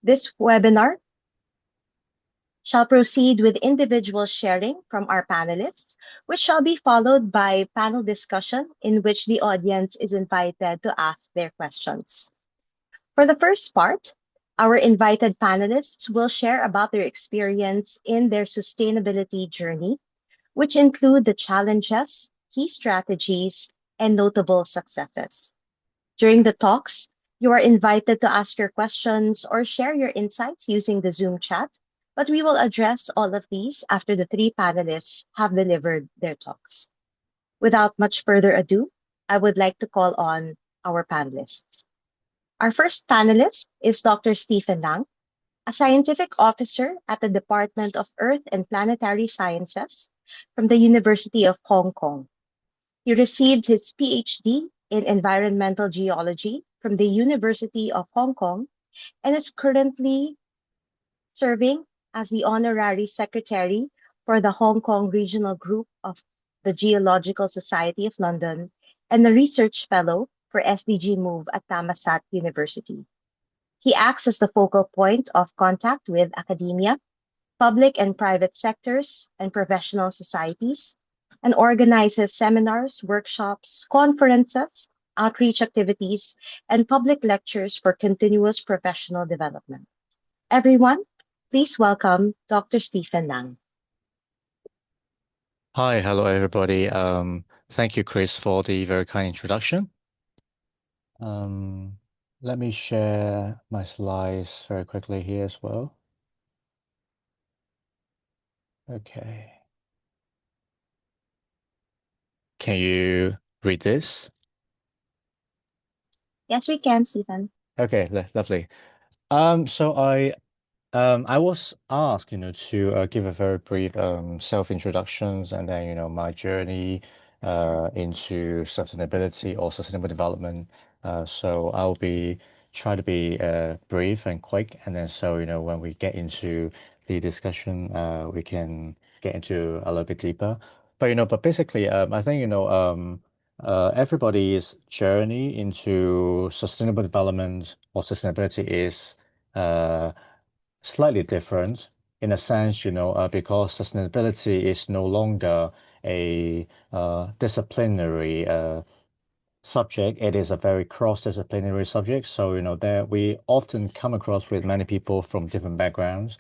This webinar shall proceed with individual sharing from our panelists, which shall be followed by panel discussion in which the audience is invited to ask their questions. For the first part, our invited panelists will share about their experience in their sustainability journey, which include the challenges, key strategies, and notable successes. During the talks, you are invited to ask your questions or share your insights using the Zoom chat, but we will address all of these after the three panelists have delivered their talks. Without much further ado, I would like to call on our panelists. Our first panelist is Dr. Stephen Lang, a scientific officer at the Department of Earth and Planetary Sciences from the University of Hong Kong. He received his PhD in environmental geology from the University of Hong Kong and is currently serving as the honorary secretary for the Hong Kong Regional Group of the Geological Society of London and a research fellow for SDG Move at Thammasat University. He acts as the focal point of contact with academia, public and private sectors, and professional societies, and organizes seminars, workshops, conferences, outreach activities, and public lectures for continuous professional development. Everyone, please welcome Dr. Stephen Lang. Hi, hello everybody. Thank you, Chris, for the very kind introduction. Um, Let me share my slides very quickly here as well. Okay. Can you read this? Yes, we can, Stephen. Okay, lovely. So I was asked, to give a very brief self-introductions and then, my journey into sustainability or sustainable development. So I'll be try to be brief and quick, and then so when we get into the discussion, we can get into a little bit deeper. But basically, I think everybody's journey into sustainable development or sustainability is slightly different in a sense, because sustainability is no longer a disciplinary subject. It is a very cross-disciplinary subject. So, there we often come across with many people from different backgrounds.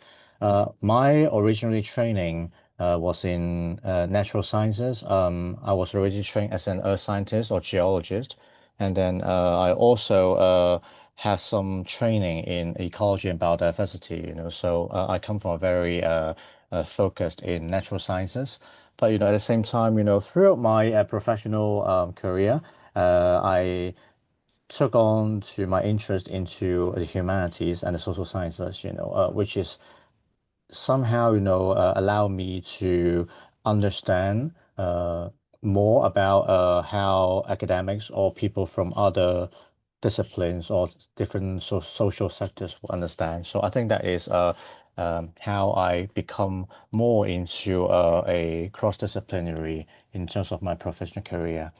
My originally training was in natural sciences. I was originally trained as an earth scientist or geologist, and then I also have some training in ecology and biodiversity. So I come from a very focused in natural sciences. But at the same time, throughout my professional career, I took on to my interest into the humanities and the social sciences, which is somehow, allow me to understand more about how academics or people from other disciplines or different social sectors will understand. So I think that is how I become more into a cross-disciplinary in terms of my professional career.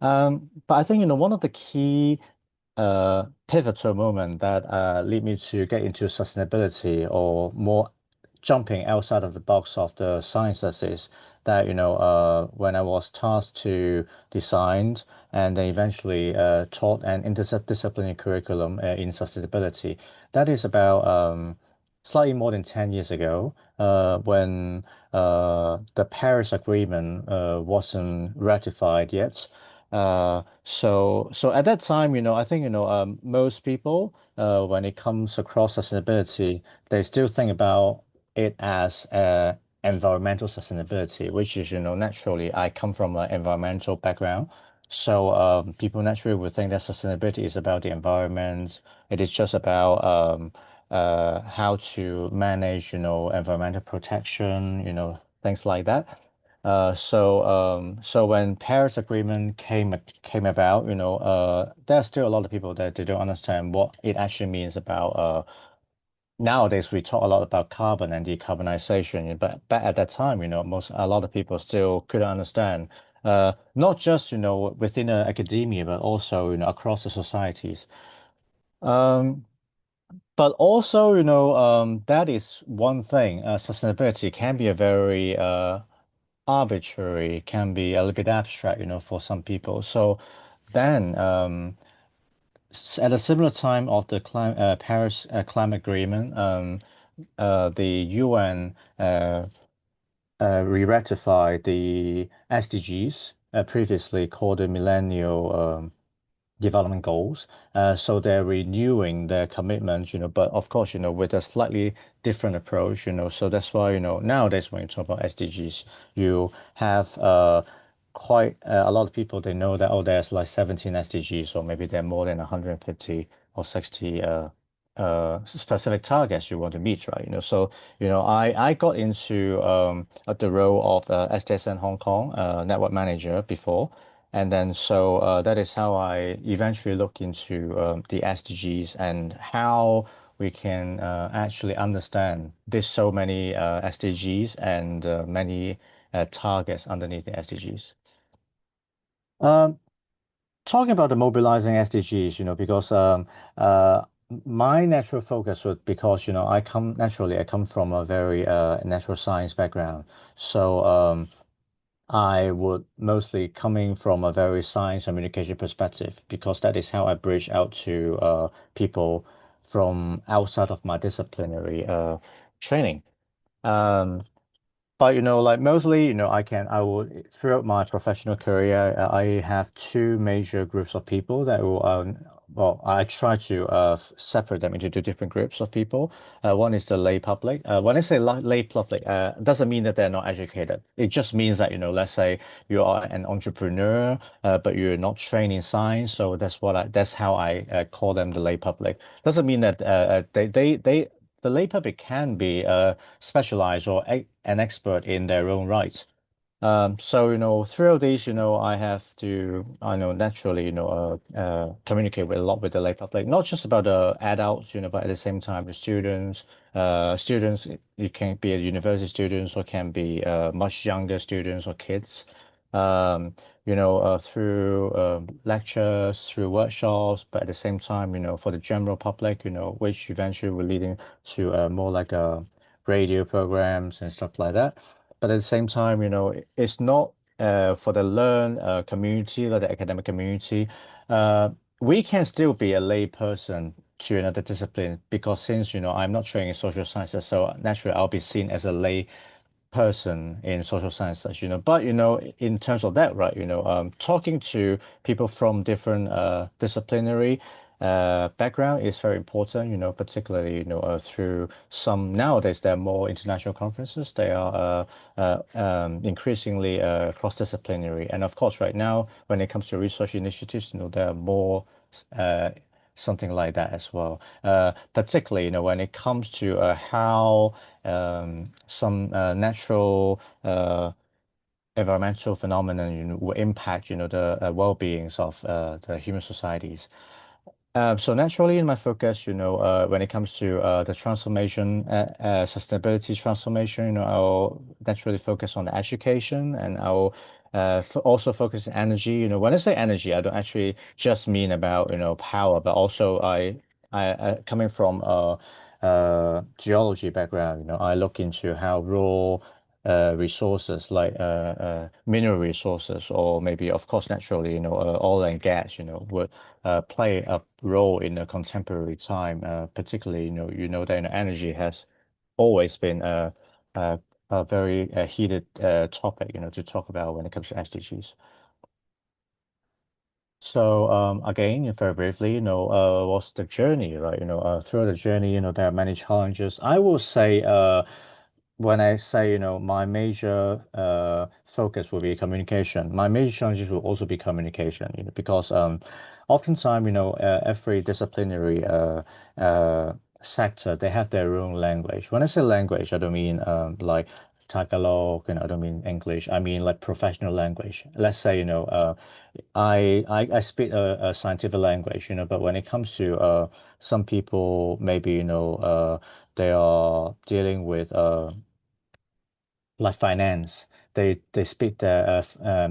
But I think, one of the key pivotal moment that lead me to get into sustainability or more jumping outside of the box of the sciences is that, when I was tasked to design and then eventually taught an interdisciplinary curriculum in sustainability. That is about slightly more than 10 years ago when the Paris Agreement wasn't ratified yet. So at that time, I think, most people, when it comes across sustainability, they still think about it as environmental sustainability, which is, naturally, I come from an environmental background. So people naturally would think that sustainability is about the environment. It is just about how to manage, environmental protection, things like that. So when Paris Agreement came about, there are still a lot of people that they don't understand what it actually means about nowadays we talk a lot about carbon and decarbonization, but back at that time, a lot of people still couldn't understand. Not just, within academia, but also, across the societies. Um, But also, that is one thing. Sustainability can be a very arbitrary, can be a little bit abstract, for some people. So then, at a similar time of the Paris Climate Agreement, the UN re-ratified the SDGs, previously called the Millennial Development Goals. So they're renewing their commitment, but of course, with a slightly different approach, so that's why, nowadays when you talk about SDGs, you have quite a lot of people, they know that, oh, there's like 17 SDGs, or maybe there are more than 150 or 60 specific targets you want to meet, right? So, I got into the role of SDSN Hong Kong network manager before. And then so that is how I eventually look into the SDGs and how we can actually understand there's so many SDGs and many targets underneath the SDGs. Um, Talking about the mobilizing SDGs, because my natural focus would because I come from a very natural science background, so I would mostly coming from a very science communication perspective because that is how I bridge out to people from outside of my disciplinary training. Um, but like mostly, I would throughout my professional career, I have two major groups of people that will, well, I try to separate them into two different groups of people. One is the lay public. When I say lay public, doesn't mean that they're not educated. It just means that, let's say you are an entrepreneur, but you're not trained in science. So that's how I call them the lay public. Doesn't mean that the lay public can be specialized or an expert in their own right. So, through these, I have to, I know naturally, communicate with a lot with the lay public, not just about the adults, but at the same time, the students, it can be a university students or can be much younger students or kids. Um, through lectures, through workshops, but at the same time, for the general public, which eventually will leading to more like radio programs and stuff like that. But at the same time, it's not for the learn community, like the academic community. Uh, we can still be a lay person to another discipline because since, I'm not trained in social sciences, so naturally I'll be seen as a lay person in social sciences, but in terms of that, right, talking to people from different disciplinary background is very important, particularly, through some nowadays there are more international conferences. They are increasingly cross-disciplinary. And of course, right now, when it comes to research initiatives, there are more uh, something like that as well. Particularly, when it comes to how some natural environmental phenomenon, will impact, the well-beings of the human societies. So naturally, in my focus, when it comes to the transformation, sustainability transformation, I'll naturally focus on education and I'll also focus on energy. When I say energy, I don't actually just mean about, power, but also coming from geology background, I look into how raw resources like mineral resources or maybe, of course, naturally, oil and gas, would play a role in the contemporary time, particularly, that energy has always been a very heated topic, to talk about when it comes to SDGs. So again, very briefly, what's the journey, right? Through the journey, there are many challenges. I will say, when I say, my major focus will be communication. My major challenges will also be communication, because oftentimes, every disciplinary sector, they have their own language. When I say language, I don't mean like Tagalog, and I don't mean English. I mean like professional language. Let's say, I speak a scientific language, but when it comes to some people, maybe, they are dealing with like finance, they speak the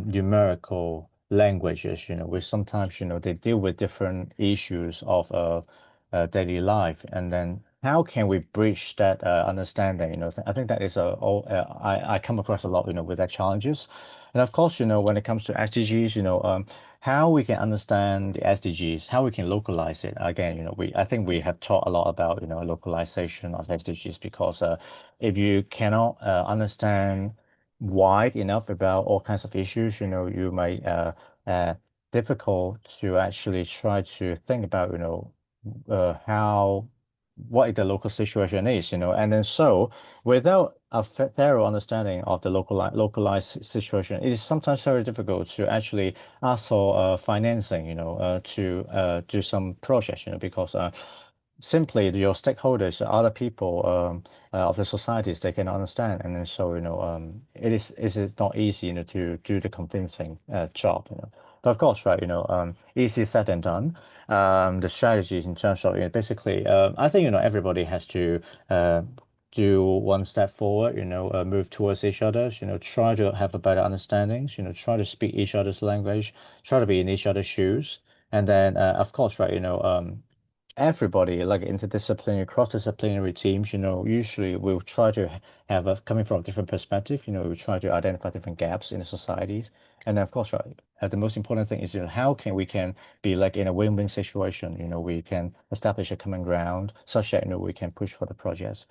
numerical languages, which sometimes, they deal with different issues of daily life. And then how can we bridge that understanding? I think that is I come across a lot, with that challenges. And of course, when it comes to SDGs, how we can understand the SDGs, how we can localize it. Again, I think we have talked a lot about, localization of SDGs because if you cannot understand wide enough about all kinds of issues, you might uh, difficult to actually try to think about, how what the local situation is, and then so without a thorough understanding of the localized situation, it is sometimes very difficult to actually ask for financing, to do some projects, because simply your stakeholders, other people of the societies, they can understand, and then so it is not easy, to do the convincing job, But of course, right, easy said than done. The strategies in terms of basically, I think everybody has to do one step forward, move towards each other, try to have a better understanding, try to speak each other's language, try to be in each other's shoes, and then of course, right, everybody, like interdisciplinary, cross-disciplinary teams, usually we'll try to have a coming from a different perspective, we try to identify different gaps in the societies. And then of course, right, the most important thing is, how can we can be like in a win-win situation, we can establish a common ground such that, we can push for the projects.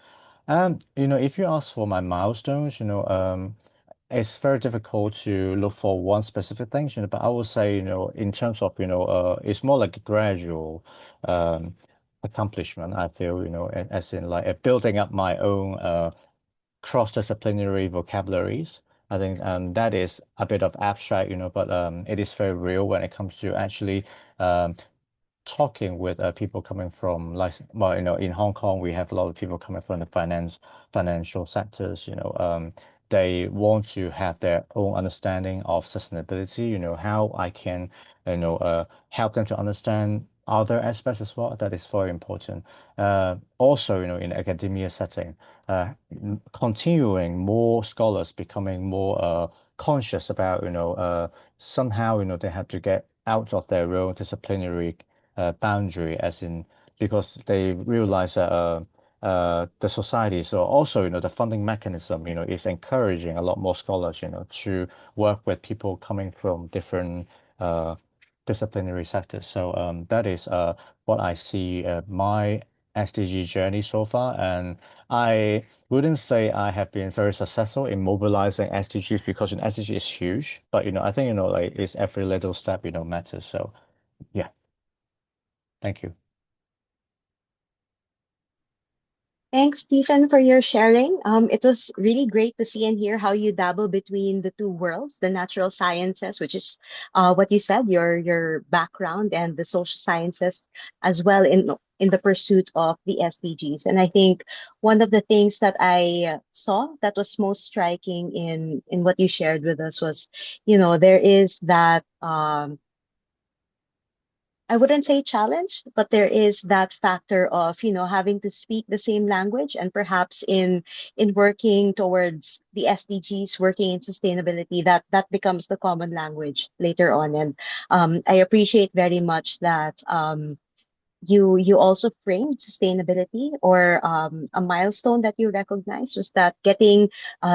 If you ask for my milestones, it's very difficult to look for one specific thing, but I would say, in terms of, it's more like a gradual um, accomplishment, I feel, as in like building up my own cross-disciplinary vocabularies. I think that is a bit of abstract, but it is very real when it comes to actually um, talking with people coming from like well, in Hong Kong, we have a lot of people coming from the financial sectors, they want to have their own understanding of sustainability, how I can, help them to understand other aspects as well. That is very important. Also, in academia setting, continuing more scholars becoming more conscious about, somehow, they have to get out of their own disciplinary boundary, as in because they realize that the society, so also the funding mechanism, is encouraging a lot more scholars, to work with people coming from different uh, disciplinary sectors. So that is what I see my SDG journey so far, and I wouldn't say I have been very successful in mobilizing SDGs because an SDG is huge, but I think like it's every little step matters. So yeah, thank you. Thanks, Stephen, for your sharing. It was really great to see and hear how you dabble between the two worlds, the natural sciences, which is what you said, your background, and the social sciences as well in the pursuit of the SDGs. And I think one of the things that I saw that was most striking in what you shared with us was, there is that I wouldn't say challenge, but there is that factor of, having to speak the same language, and perhaps in working towards the SDGs, working in sustainability, that becomes the common language later on. And I appreciate very much that you also framed sustainability, or a milestone that you recognize was that getting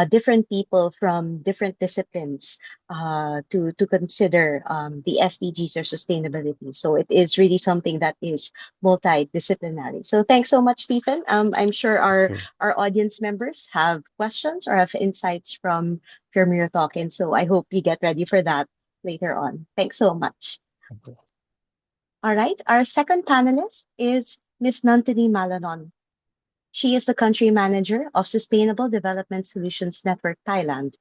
different people from different disciplines to consider the SDGs or sustainability. So it is really something that is multidisciplinary. So thanks so much, Stephen. I'm sure Thank our you. our audience members have questions or have insights from your talk, and so I hope you get ready for that later on. Thanks so much. Thank you. All right, our second panelist is Ms. Nantini Malanon. She is the country manager of Sustainable Development Solutions Network Thailand.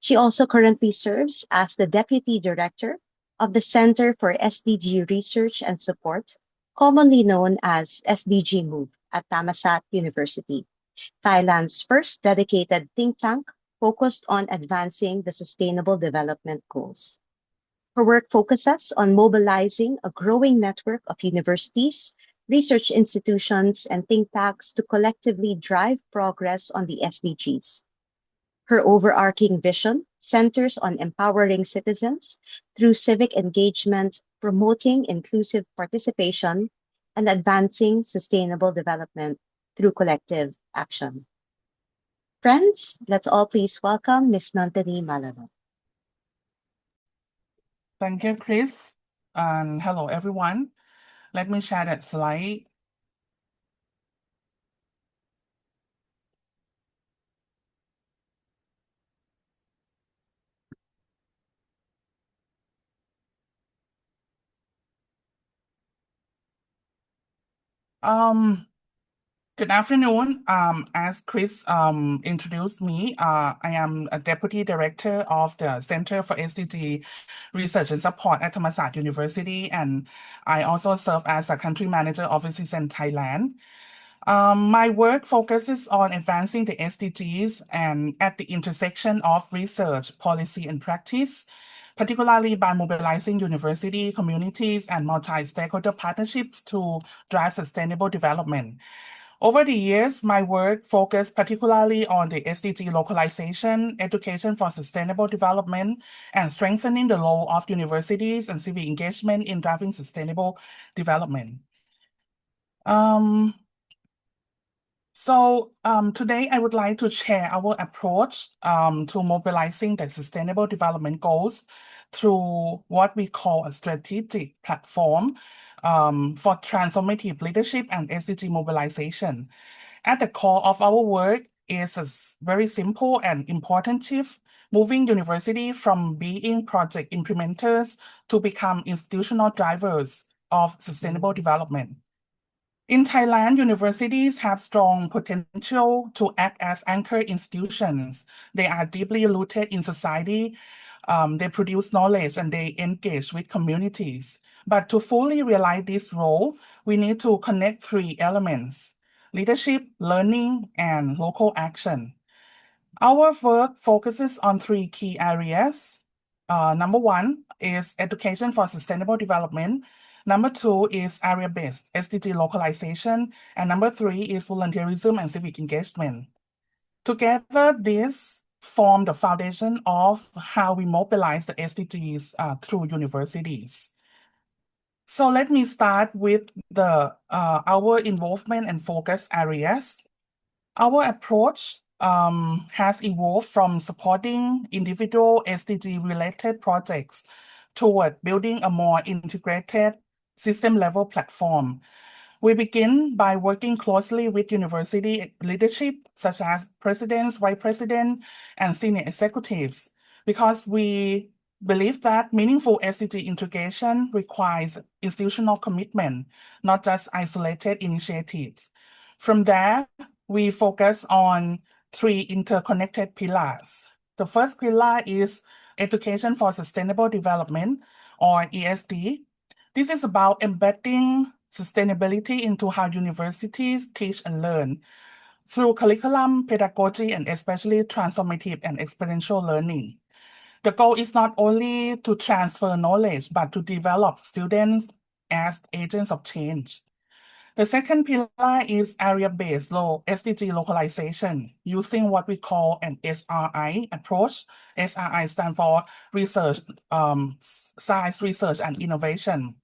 She also currently serves as the deputy director of the Center for SDG Research and Support, commonly known as SDG Move at Thammasat University, Thailand's first dedicated think tank focused on advancing the Sustainable Development Goals. Her work focuses on mobilizing a growing network of universities, research institutions, and think tanks to collectively drive progress on the SDGs. Her overarching vision centers on empowering citizens through civic engagement, promoting inclusive participation, and advancing sustainable development through collective action. Friends, let's all please welcome Ms. Nantani Malano. Thank you, Chris. And hello, everyone. Let me share that slide. Um, Good afternoon. As Chris introduced me, I am a Deputy Director of the Center for SDG Research and Support at Thammasat University, and I also serve as a Country Manager of SDSN Thailand. My work focuses on advancing the SDGs and at the intersection of research, policy, and practice, particularly by mobilizing university, communities, and multi-stakeholder partnerships to drive sustainable development. Over the years, my work focused particularly on the SDG localization, education for sustainable development, and strengthening the role of universities and civic engagement in driving sustainable development. Today I would like to share our approach to mobilizing the sustainable development goals through what we call a strategic platform for transformative leadership and SDG mobilization. At the core of our work is a very simple and important shift, moving university from being project implementers to become institutional drivers of sustainable development. In Thailand, universities have strong potential to act as anchor institutions. They are deeply rooted in society. They produce knowledge and they engage with communities. But to fully realize this role, we need to connect three elements: leadership, learning, and local action. Our work focuses on three key areas. Number one is education for sustainable development. Number two is area-based SDG localization. And number three is volunteerism and civic engagement. Together, these form the foundation of how we mobilize the SDGs through universities. So let me start with our involvement and focus areas. Our approach has evolved from supporting individual SDG-related projects toward building a more integrated system-level platform. We begin by working closely with university leadership, such as presidents, vice presidents, and senior executives, because we believe that meaningful SDG integration requires institutional commitment, not just isolated initiatives. From there, we focus on three interconnected pillars. The first pillar is education for sustainable development, or ESD. This is about embedding sustainability into how universities teach and learn through curriculum, pedagogy, and especially transformative and experiential learning. The goal is not only to transfer knowledge, but to develop students as agents of change. The second pillar is area-based SDG localization, using what we call an SRI approach. SRI stands for research, science, research, and innovation.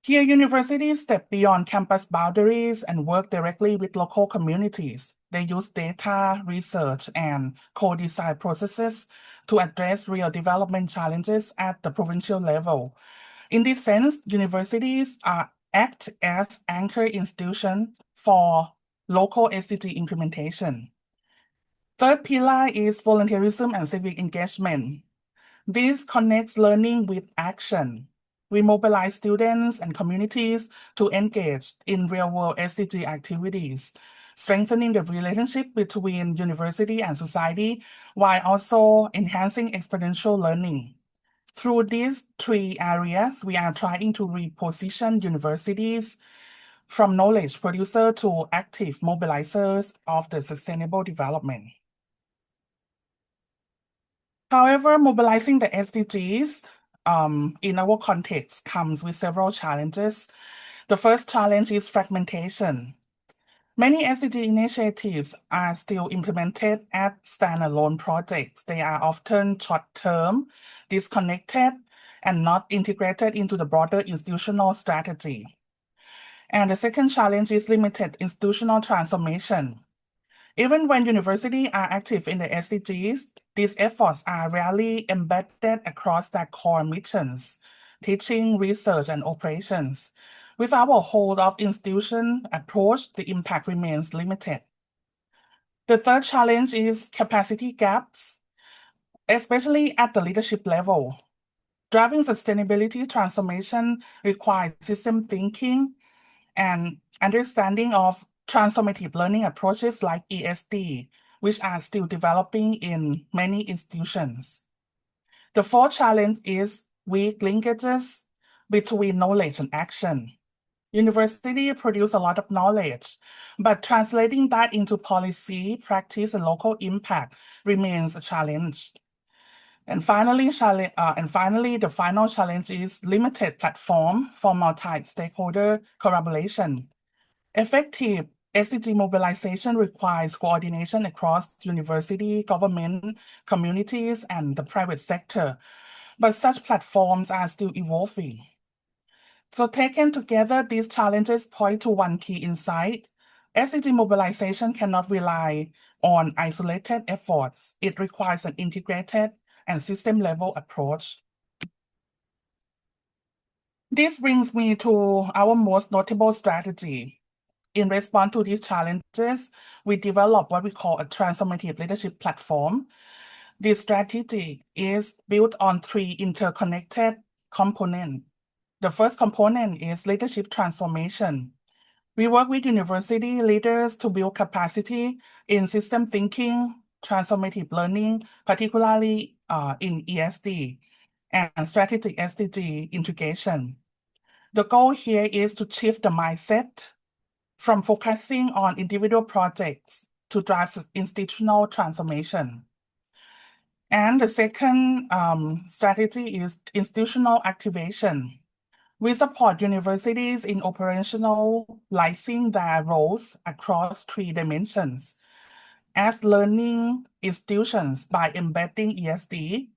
Here, universities step beyond campus boundaries and work directly with local communities. They use data, research, and co-design processes to address real development challenges at the provincial level. In this sense, universities act as anchor institutions for local SDG implementation. Third pillar is volunteerism and civic engagement. This connects learning with action. We mobilize students and communities to engage in real-world SDG activities, strengthening the relationship between university and society while also enhancing exponential learning. Through these three areas, we are trying to reposition universities from knowledge producer to active mobilizers of the sustainable development. However, mobilizing the SDGs in our context comes with several challenges. The first challenge is fragmentation. Many SDG initiatives are still implemented as standalone projects. They are often short-term, disconnected, and not integrated into the broader institutional strategy. And the second challenge is limited institutional transformation. Even when universities are active in the SDGs, these efforts are rarely embedded across their core missions, teaching, research, and operations. With our whole of institution approach, the impact remains limited. The third challenge is capacity gaps, especially at the leadership level. Driving sustainability transformation requires system thinking and understanding of transformative learning approaches like ESD, which are still developing in many institutions. The fourth challenge is weak linkages between knowledge and action. University produce a lot of knowledge, but translating that into policy, practice, and local impact remains a challenge. And finally, the final challenge is limited platform for multi-stakeholder collaboration. Effective SDG mobilization requires coordination across university, government, communities, and the private sector, but such platforms are still evolving. So taken together, these challenges point to one key insight. SDG mobilization cannot rely on isolated efforts. It requires an integrated and system-level approach. This brings me to our most notable strategy. In response to these challenges, we developed what we call a transformative leadership platform. This strategy is built on three interconnected components. The first component is leadership transformation. We work with university leaders to build capacity in system thinking, transformative learning, particularly in ESD, and strategic SDG integration. The goal here is to shift the mindset from focusing on individual projects to drive institutional transformation. And the second strategy is institutional activation. We support universities in operationalizing their roles across three dimensions. As learning institutions by embedding ESD,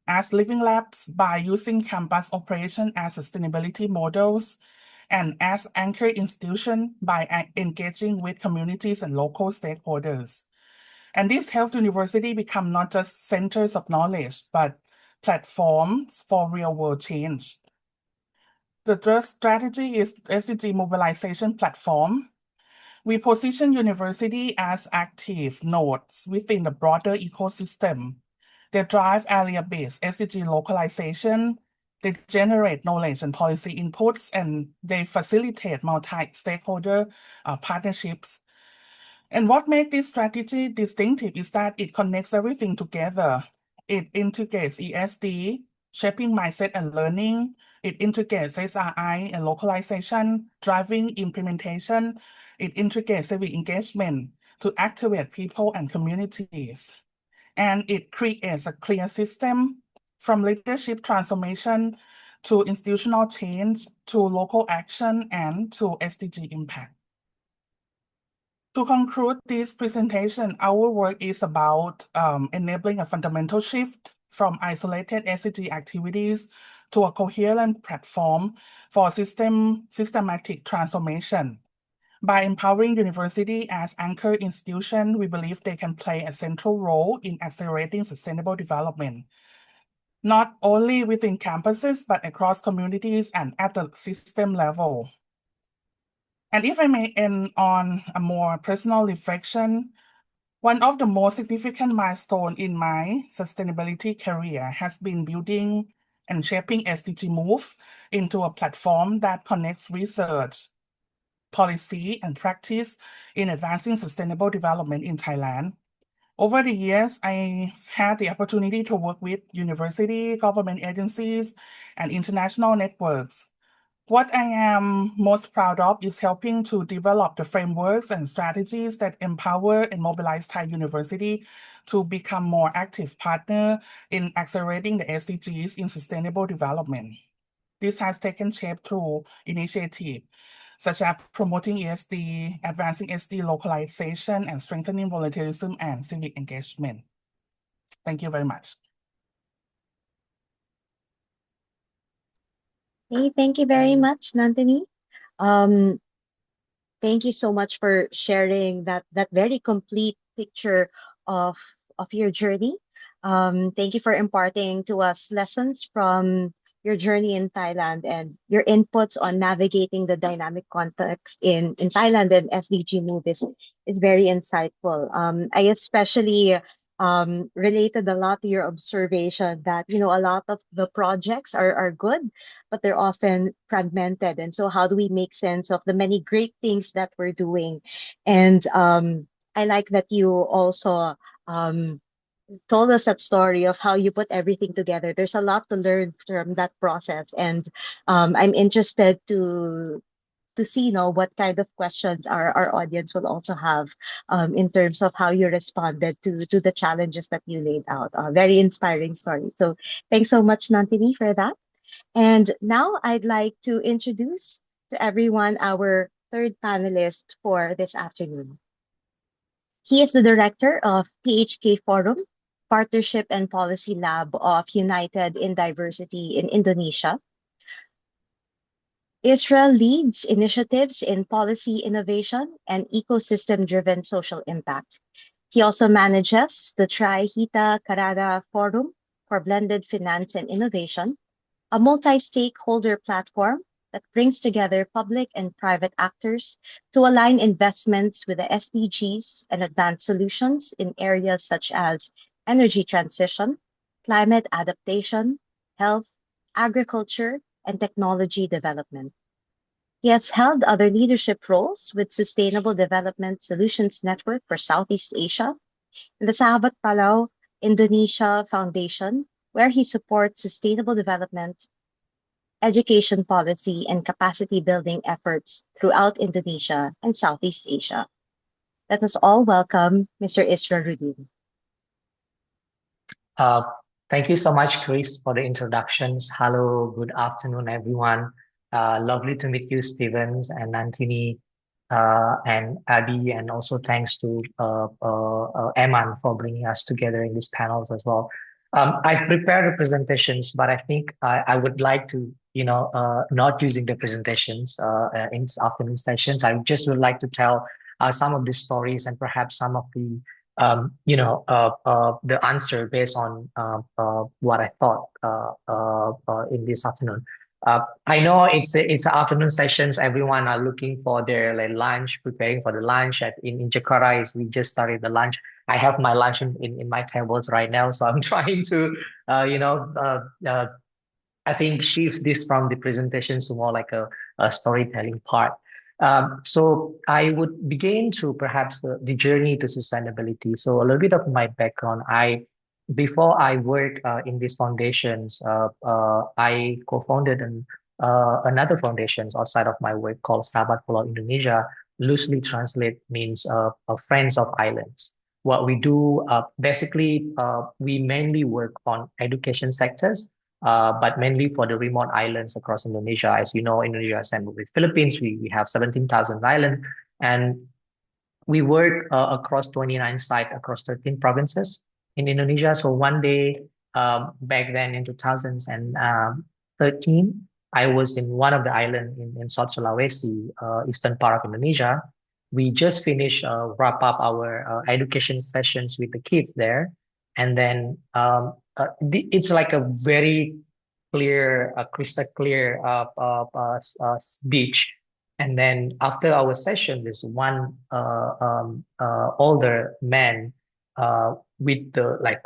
as living labs by using campus operation as sustainability models, and as anchor institution by engaging with communities and local stakeholders. And this helps university become not just centers of knowledge, but platforms for real-world change. The third strategy is SDG mobilization platform. We position university as active nodes within the broader ecosystem. They drive area-based SDG localization, they generate knowledge and policy inputs, and they facilitate multi-stakeholder partnerships. And what makes this strategy distinctive is that it connects everything together. It integrates ESD, shaping mindset and learning. It integrates SRI and localization, driving implementation. It integrates civic engagement to activate people and communities. And it creates a clear system from leadership transformation to institutional change, to local action, and to SDG impact. To conclude this presentation, our work is about enabling a fundamental shift from isolated SDG activities to a coherent platform for systematic transformation. By empowering university as anchor institution, we believe they can play a central role in accelerating sustainable development, not only within campuses, but across communities and at the system level. And if I may end on a more personal reflection, one of the most significant milestones in my sustainability career has been building and shaping SDG Move into a platform that connects research, policy, and practice in advancing sustainable development in Thailand. Over the years, I've had the opportunity to work with university, government agencies, and international networks. What I am most proud of is helping to develop the frameworks and strategies that empower and mobilize Thai University to become more active partner in accelerating the SDGs in sustainable development. This has taken shape through initiatives such as promoting ESD, advancing SD localization, and strengthening volunteerism and civic engagement. Thank you very much. Hey, thank you very much, Nandini. Um, Thank you so much for sharing that very complete picture of your journey. Thank you for imparting to us lessons from your journey in Thailand and your inputs on navigating the dynamic context in Thailand and SDG movies is very insightful. I especially related a lot to your observation that a lot of the projects are good, but they're often fragmented. And so, how do we make sense of the many great things that we're doing? And I like that you also um, told us that story of how you put everything together. There's a lot to learn from that process, and I'm interested to see, what kind of questions our audience will also have in terms of how you responded to the challenges that you laid out. A very inspiring story. So thanks so much, Nantini, for that. And now I'd like to introduce to everyone our third panelist for this afternoon. He is the director of THK Forum, Partnership and Policy Lab of United in Diversity in Indonesia. Israel leads initiatives in policy innovation and ecosystem driven social impact. He also manages the Tri Hita Karada Forum for Blended Finance and Innovation, a multi-stakeholder platform that brings together public and private actors to align investments with the SDGs and advance solutions in areas such as energy transition, climate adaptation, health, agriculture, and technology development. He has held other leadership roles with Sustainable Development Solutions Network for Southeast Asia and the Sahabat Palau Indonesia Foundation, where he supports sustainable development, education policy, and capacity building efforts throughout Indonesia and Southeast Asia. Let us all welcome Mr. Isra Rudin. Uh, Thank you so much, Chris, for the introductions. Hello, good afternoon, everyone. Lovely to meet you, Stevens and Nantini, and Abby, and also thanks to Eman for bringing us together in these panels as well. I've prepared the presentations, but I think I would like to, not using the presentations in afternoon sessions. I just would like to tell some of the stories and perhaps some of the the answer based on what I thought in this afternoon. I know it's afternoon sessions. Everyone are looking for their lunch, preparing for the lunch. In Jakarta, we just started the lunch. I have my lunch in my tables right now, so I'm trying to I think shift this from the presentation to more like a storytelling part. So I would begin through perhaps the journey to sustainability. So a little bit of my background. Before I worked in these foundations, I co-founded another foundation outside of my work called Sahabat Pulau Indonesia. Loosely translate means Friends of Islands. What we do, basically, we mainly work on education sectors, but mainly for the remote islands across Indonesia. As you know, Indonesia is assembled with Philippines. We have 17,000 islands, and we work across 29 sites across 13 provinces in Indonesia. So one day, back then in 2013, I was in one of the islands in South Sulawesi, eastern part of Indonesia. We just finished wrap up our education sessions with the kids there, and then it's like a very clear, crystal clear beach. And then after our session, there's one older man with a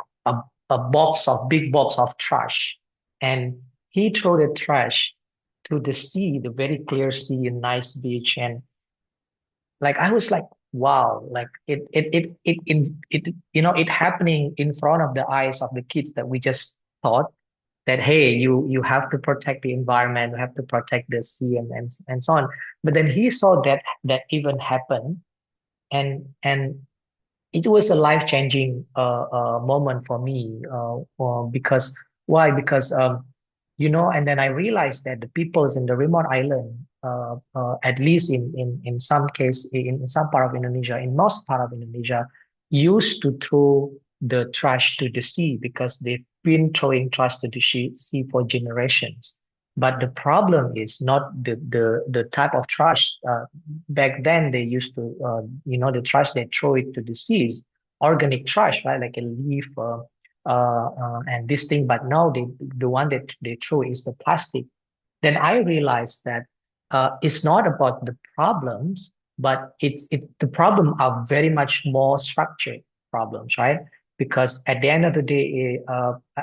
big box of trash, and he threw the trash to the sea, the very clear sea and nice beach, and I was like, wow, like it happening in front of the eyes of the kids that we just thought that, hey, you have to protect the environment, you have to protect the sea and so on. But then he saw that event happen, and it was a life-changing moment for me, because why? Because and then I realized that the peoples in the remote island, at least in some case, in some part of Indonesia, in most part of Indonesia, used to throw the trash to the sea because they've been throwing trash to the sea for generations. But the problem is not the type of trash. Back then, they used to, the trash they throw it to the seas, organic trash, right? Like a leaf and this thing. But now the one that they throw is the plastic. Then I realized that it's not about the problems, but it's the problem are very much more structured problems, right? Because at the end of the day,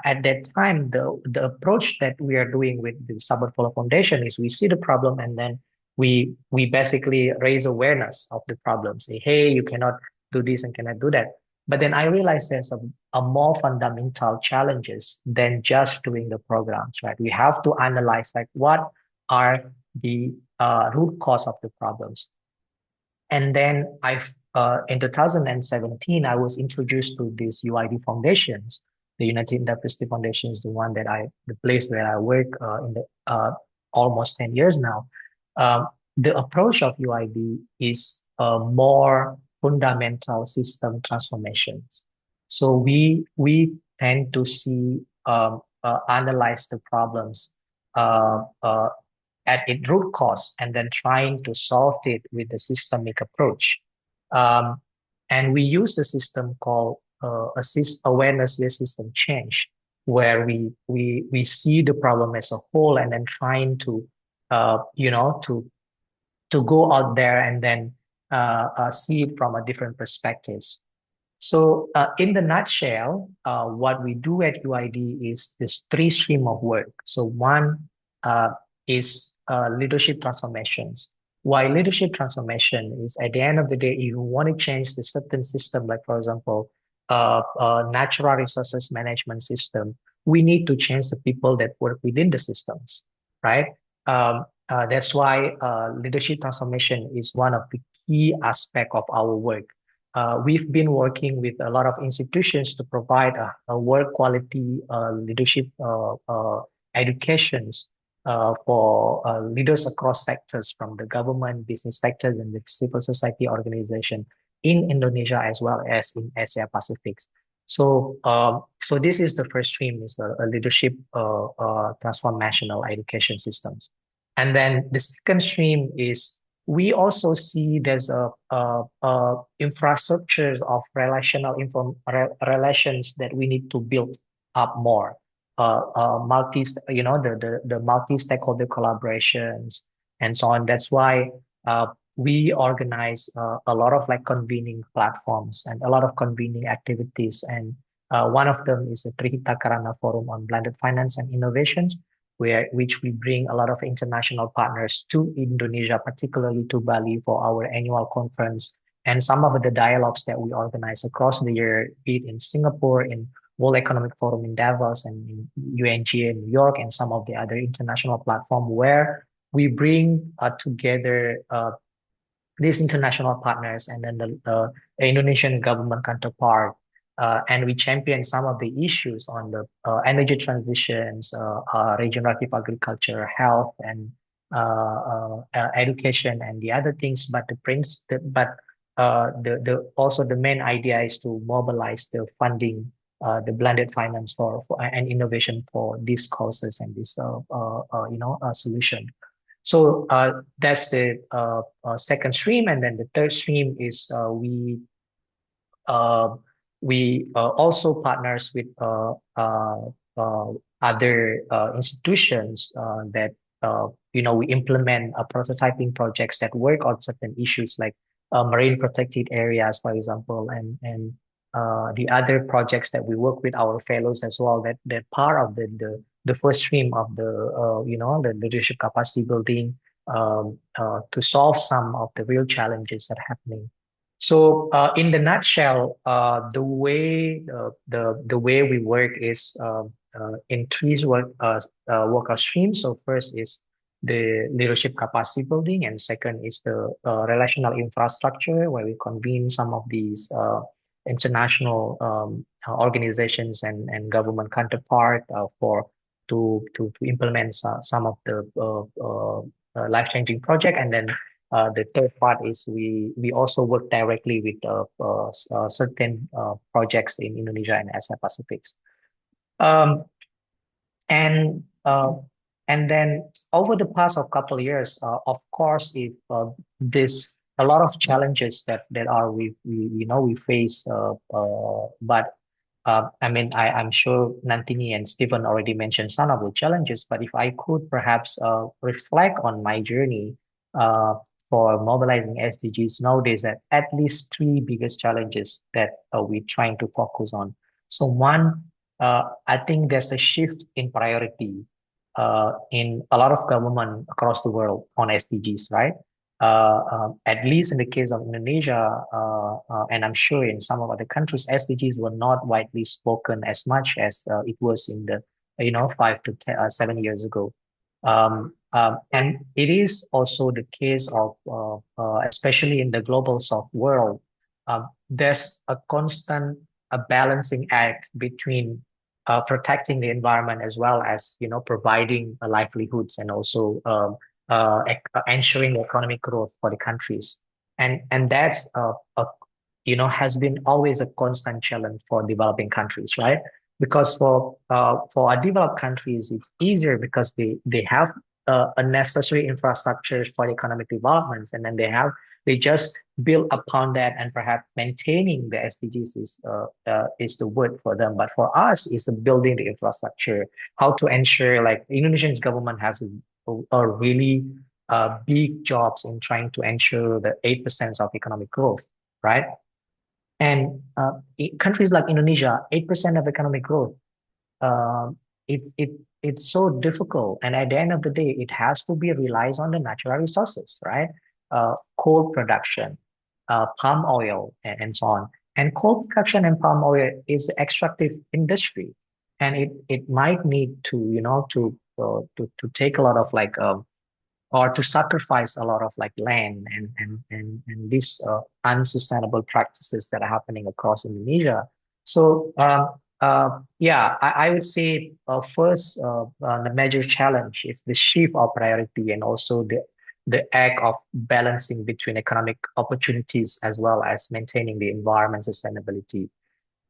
at that time, the approach that we are doing with the Sabbath Follow Foundation is we see the problem and then we basically raise awareness of the problem. Say, hey, you cannot do this and cannot do that. But then I realized there's a more fundamental challenges than just doing the programs, right? We have to analyze like what are the root cause of the problems. And then in 2017, I was introduced to these UID foundations. The United Diversity Foundation is the place where I work in the almost 10 years now. The approach of UID is more fundamental system transformations. So we tend to see analyze the problems at its root cause and then trying to solve it with a systemic approach. Um, and we use a system called awareness-based system change, where we see the problem as a whole and then trying to to go out there and then see it from a different perspectives. So in the nutshell, what we do at UID is this three stream of work. So one is leadership transformations. Why leadership transformation is at the end of the day, if you want to change the certain system, like for example, natural resources management system, we need to change the people that work within the systems, right? That's why leadership transformation is one of the key aspects of our work. We've been working with a lot of institutions to provide a work quality leadership educations for leaders across sectors, from the government, business sectors, and the civil society organization in Indonesia as well as in Asia Pacific. So, so this is the first stream, is a leadership transformational education systems. And then the second stream is we also see there's a infrastructure of relations that we need to build up more. The multi-stakeholder collaborations and so on. That's why we organize a lot of like convening platforms and a lot of convening activities. And one of them is the Trihita Karana Forum on Blended Finance and Innovations, which we bring a lot of international partners to Indonesia, particularly to Bali, for our annual conference. And some of the dialogues that we organize across the year, be it in Singapore, in World Economic Forum in Davos, and in UNGA in New York, and some of the other international platforms, where we bring together these international partners and then the Indonesian government counterpart, and we champion some of the issues on the energy transitions, regenerative agriculture, health, and education, and the other things. But also the main idea is to mobilize the funding, the blended finance for and innovation for these causes and this solution. So that's the second stream, and then the third stream is we also partners with other institutions that we implement prototyping projects that work on certain issues like marine protected areas, for example, and the other projects that we work with our fellows as well. That part of the first stream of the leadership capacity building to solve some of the real challenges that are happening. So in the nutshell, the way we work is in three work streams. So first is the leadership capacity building, and second is the relational infrastructure, where we convene some of these international organizations and government counterpart to implement some of the life-changing project. And then the third part is we also work directly with certain projects in Indonesia and Asia Pacific. Um, and And then over the past of couple of years, of course, if this a lot of challenges that are we face, but I mean, I'm sure Nantini and Stephen already mentioned some of the challenges, but if I could perhaps reflect on my journey uh, for mobilizing SDGs nowadays, at least three biggest challenges that we're trying to focus on. So one, I think there's a shift in priority in a lot of government across the world on SDGs, right? At least in the case of Indonesia, and I'm sure in some of other countries, SDGs were not widely spoken as much as it was in the 7 years ago. And it is also the case of, especially in the global south world, there's a constant balancing act between protecting the environment as well as providing livelihoods and also ensuring economic growth for the countries, and that's has been always a constant challenge for developing countries, right? Because for our developed countries, it's easier because they have a necessary infrastructure for economic developments, and then they just build upon that, and perhaps maintaining the SDGs is the word for them. But for us, it's building the infrastructure, how to ensure, like Indonesian government has a really big jobs in trying to ensure the 8% of economic growth, right? And countries like Indonesia, 8% of economic growth, um, it's so difficult. And at the end of the day, it has to be relies on the natural resources, right? Coal production, palm oil, and so on. And coal production and palm oil is extractive industry, and it might need to to take a lot of like or to sacrifice a lot of like land and these unsustainable practices that are happening across Indonesia. So yeah, I would say first the major challenge is the shift of priority and also the act of balancing between economic opportunities as well as maintaining the environment sustainability.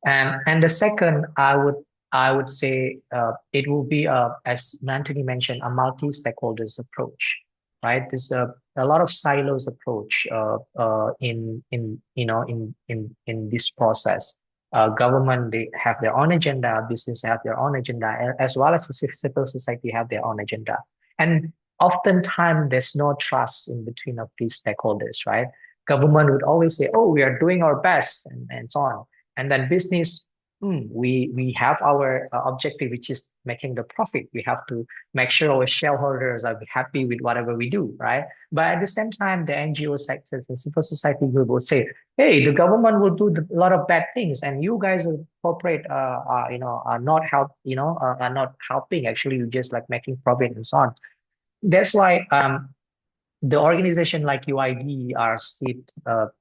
And the second, I would say it will be as Anthony mentioned, a multi-stakeholders approach, right? There's a lot of silos approach in this process. Government, they have their own agenda, business have their own agenda, as well as the civil society have their own agenda. And oftentimes there's no trust in between of these stakeholders, right? Government would always say, "Oh, we are doing our best," and so on. And then business, we have our objective, which is making the profit. We have to make sure our shareholders are happy with whatever we do, right? But at the same time, the NGO sectors and civil society group will say, "Hey, the government will do a lot of bad things, and you guys are corporate, are not are not helping. Actually, you just like making profit and so on." That's why the organization like UID are sit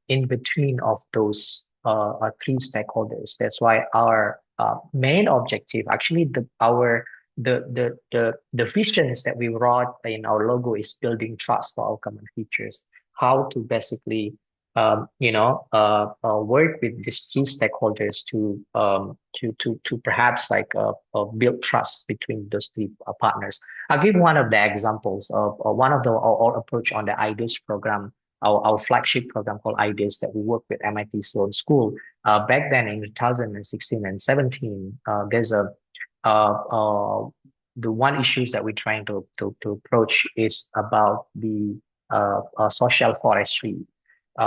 in between of those three stakeholders. That's why our main objective, actually, the visions that we wrote in our logo is building trust for our common features. How to basically work with these three stakeholders to perhaps like build trust between those three partners. I'll give one of the examples of one of our approach on the IDES program, our flagship program called IDES that we work with MIT Sloan School. Back then in 2016 and 17, there's the one issues that we're trying to approach is about the social forestry.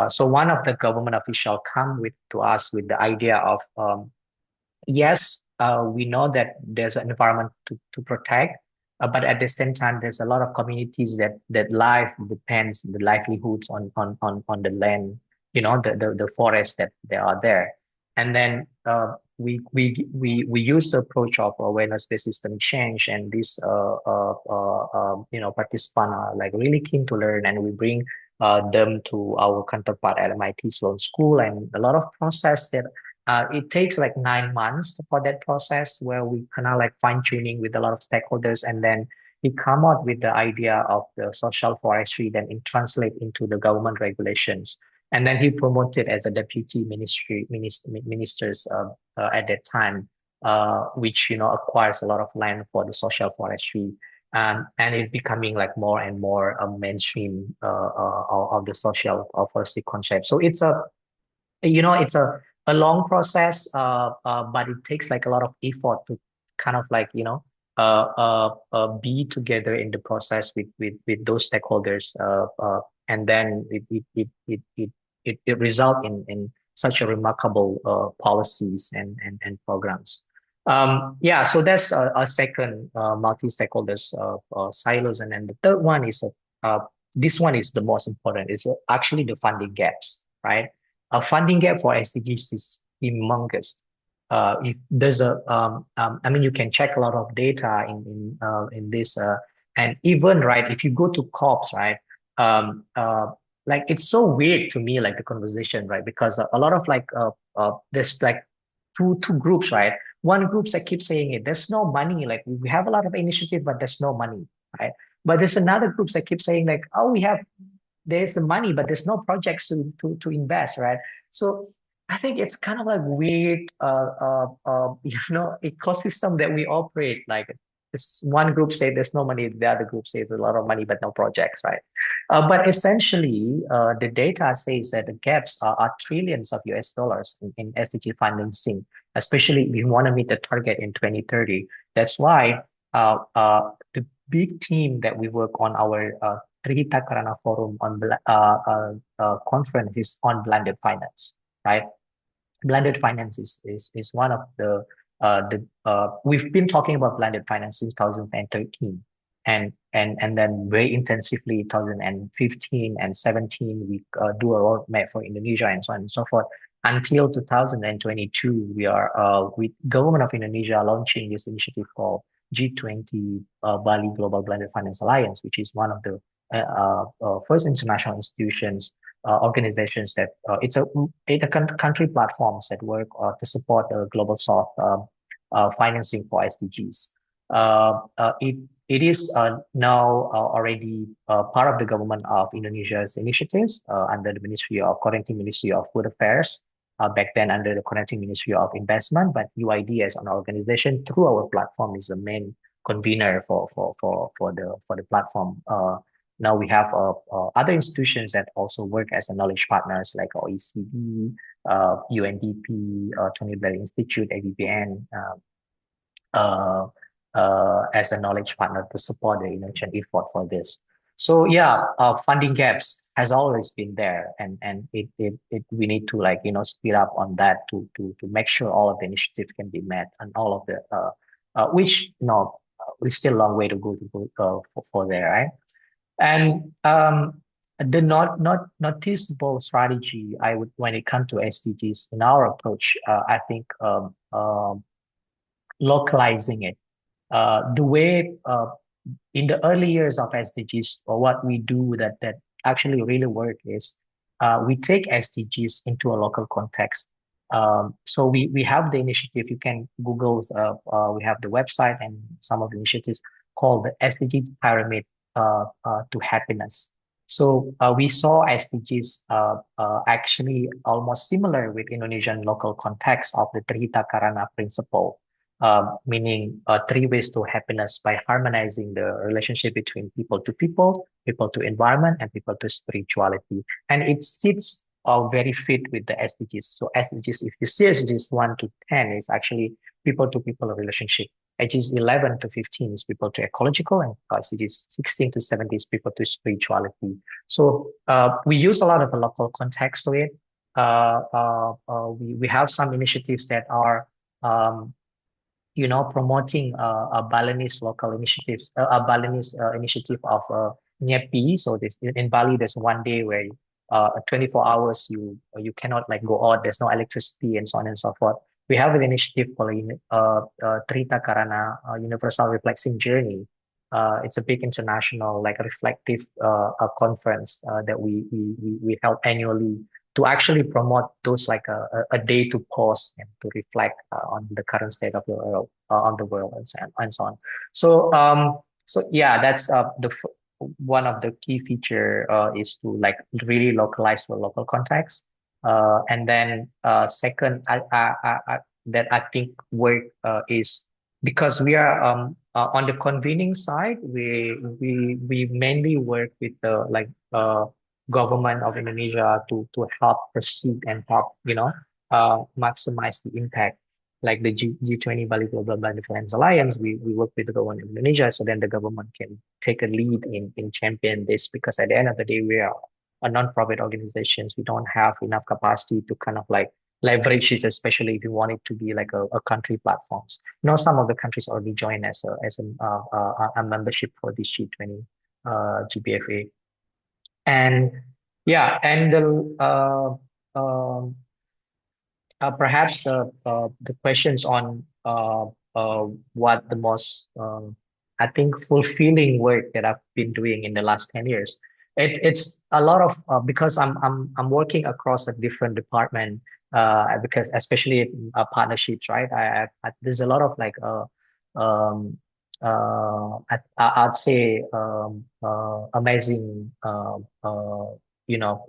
So one of the government official come to us with the idea of yes, we know that there's an environment to protect, but at the same time, there's a lot of communities that life depends the livelihoods on the land, the forest that they are there, and then we use the approach of awareness-based system change, and these participants are like really keen to learn, and we bring them to our counterpart at MIT Sloan School, and a lot of process that it takes like 9 months for that process where we kind of like fine tuning with a lot of stakeholders, and then he come out with the idea of the social forestry, then it translate into the government regulations, and then he promoted as a deputy ministers at that time, which acquires a lot of land for the social forestry. and it becoming like more and more a mainstream of the social forestry concept. So it's a it's a long process, but it takes like a lot of effort to kind of like, be together in the process with those stakeholders, and then it result in such a remarkable policies and programs. Yeah, so that's a second multi-stakeholders silos, and then the third one is this one is the most important. Is actually the funding gaps, right? A funding gap for SDGs is humongous. If there's I mean, you can check a lot of data in this, and even right, if you go to COPs, right, like it's so weird to me, like the conversation, right, because a lot of like there's like two groups, right? One group that keeps saying it, there's no money, like we have a lot of initiative, but there's no money, right? But there's another group that keeps saying like, oh, there's the money, but there's no projects to invest, right? So I think it's kind of like weird, ecosystem that we operate. Like this one group say there's no money, the other group says a lot of money, but no projects, right? But essentially, the data says that the gaps are trillions of US dollars in SDG financing, especially if you want to meet the target in 2030. That's why the big team that we work on our Trihita Karana Forum on conference is on blended finance, right? Blended finance is one of the we've been talking about blended finance since 2013, and then very intensively 2015 and 17 we do a roadmap for Indonesia and so on and so forth until 2022. We are with government of Indonesia launching this initiative called G20 Bali Global Blended Finance Alliance, which is one of the first international institutions, organizations that it's a country platforms that work to support the global south financing for SDGs. It is now already part of the government of Indonesia's initiatives under the Ministry of Connecting Ministry of Food Affairs. Back then under the Connecting Ministry of Investment, but UID as an organization through our platform is the main convener for the platform. Now we have other institutions that also work as a knowledge partners like OECD, UNDP, Tony Blair Institute, ABBN, as a knowledge partner to support the innovation effort for this. So yeah, funding gaps has always been there, and it we need to like speed up on that to make sure all of the initiatives can be met and all of the which we still a long way to go for there, right? And the not noticeable strategy I would when it comes to SDGs in our approach, I think localizing it. The way in the early years of SDGs, or what we do that actually really work is we take SDGs into a local context. So we have the initiative. You can Google. We have the website and some of the initiatives called the SDG Pyramid to Happiness. So we saw SDGs actually almost similar with Indonesian local context of the Trihita Karana principle. Meaning 3 ways to happiness by harmonizing the relationship between people to environment, and people to spirituality. And it sits very fit with the SDGs. So SDGs, if you see SDGs 1 to 10, is actually people to people relationship. SDGs 11 to 15 is people to ecological, and SDGs 16 to 17 is people to spirituality. So we use a lot of the local context to it. We have some initiatives that are promoting a Balinese local initiatives, a Balinese initiative of Nyepi. So this in Bali, there's one day where 24 hours you cannot like go out. There's no electricity and so on and so forth. We have an initiative called Trihita Karana Universal Reflecting Journey. It's a big international like reflective conference that we held annually to actually promote those like a day to pause and to reflect on the current state of the world, on the world and so on. So yeah, that's one of the key feature is to like really localize for local context. And then second, that I think work is because we are on the convening side, we mainly work with the government of Indonesia to help proceed and help maximize the impact. Like the G20 Bali Global Blind Finance Alliance, we work with the government of Indonesia, so then the government can take a lead in champion this, because at the end of the day, we are a non-profit organizations. We don't have enough capacity to kind of like leverage this, especially if you want it to be like a country platforms. Some of the countries already joined as a membership for this G20 GBFA. And yeah, and perhaps the questions on what the most I think fulfilling work that I've been doing in the last 10 years. It's a lot of because I'm working across a different department, because especially in partnerships, right? There's a lot of like um I'd say amazing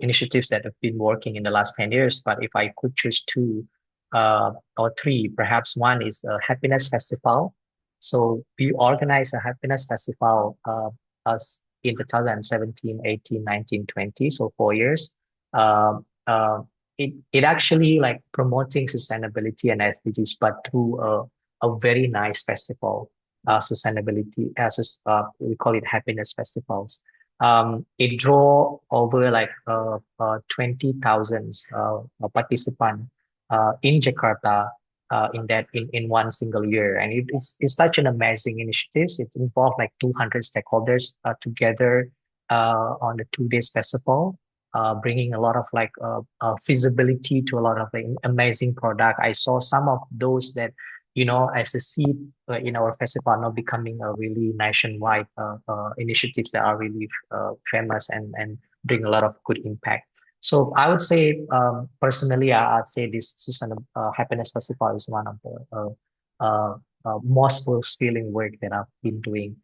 initiatives that have been working in the last 10 years. But if I could choose two or three, perhaps one is a happiness festival. So we organized a happiness festival us in 2017, 18, 19, 20, so 4 years. Um, uh, it actually like promoting sustainability and SDGs, but through a very nice festival, sustainability, we call it happiness festivals. It draw over like 20,000 participants in Jakarta in one single year, and it's such an amazing initiative. It involved like 200 stakeholders together on the 2 days festival, bringing a lot of like feasibility to a lot of like amazing product. I saw some of those that as a seed in our festival now becoming a really nationwide initiatives that are really famous and bring a lot of good impact. So I would say, personally, I'd say this Susan Happiness Festival is one of the most fulfilling work that I've been doing.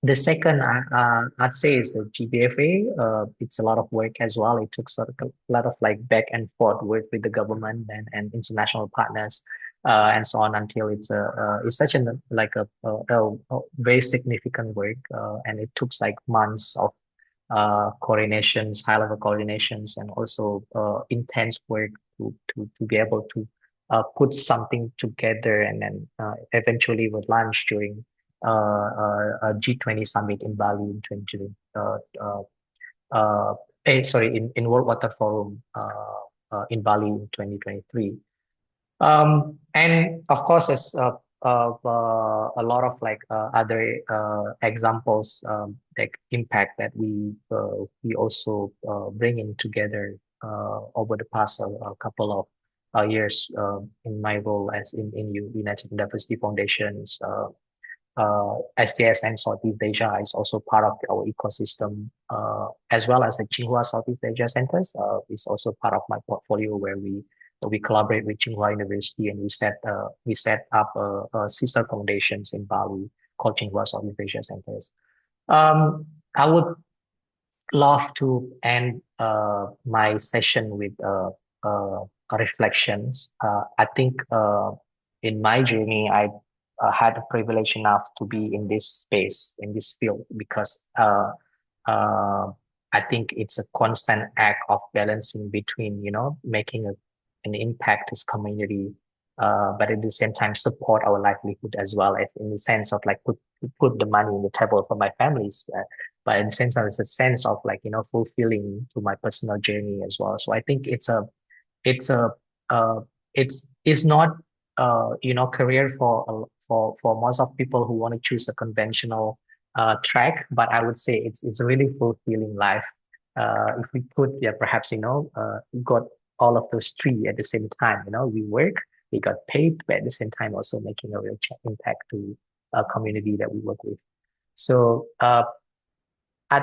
The second, I'd say, is the GBFA. It's a lot of work as well. It took sort of a lot of like back and forth work with the government and international partners, and so on, until it's such an like a very significant work, and it took like months of coordinations, high-level coordinations, and also intense work to be able to put something together, and then eventually would launch during a G20 summit in Bali in 2020. Sorry, in World Water Forum in Bali in 2023. And of course, as a lot of like other examples, like impact that we also bring in together over the past couple of years in my role as in United Diversity Foundations. SDSN Southeast Asia is also part of our ecosystem, as well as the Tsinghua Southeast Asia Centers is also part of my portfolio, where we collaborate with Tsinghua University, and we set up a sister foundations in Bali called Tsinghua Southeast Asia Centers. I would love to end my session with reflections. I think in my journey, I had a privilege enough to be in this space, in this field, because I think it's a constant act of balancing between, making an impact to community, but at the same time support our livelihood as well, as in the sense of like put the money on the table for my families. But at the same time, it's a sense of like, fulfilling to my personal journey as well. So I think it's a it's not career for most of people who want to choose a conventional track, but I would say it's a really fulfilling life. If we could, yeah, perhaps got all of those three at the same time. We work, we got paid, but at the same time also making a real impact to a community that we work with. So I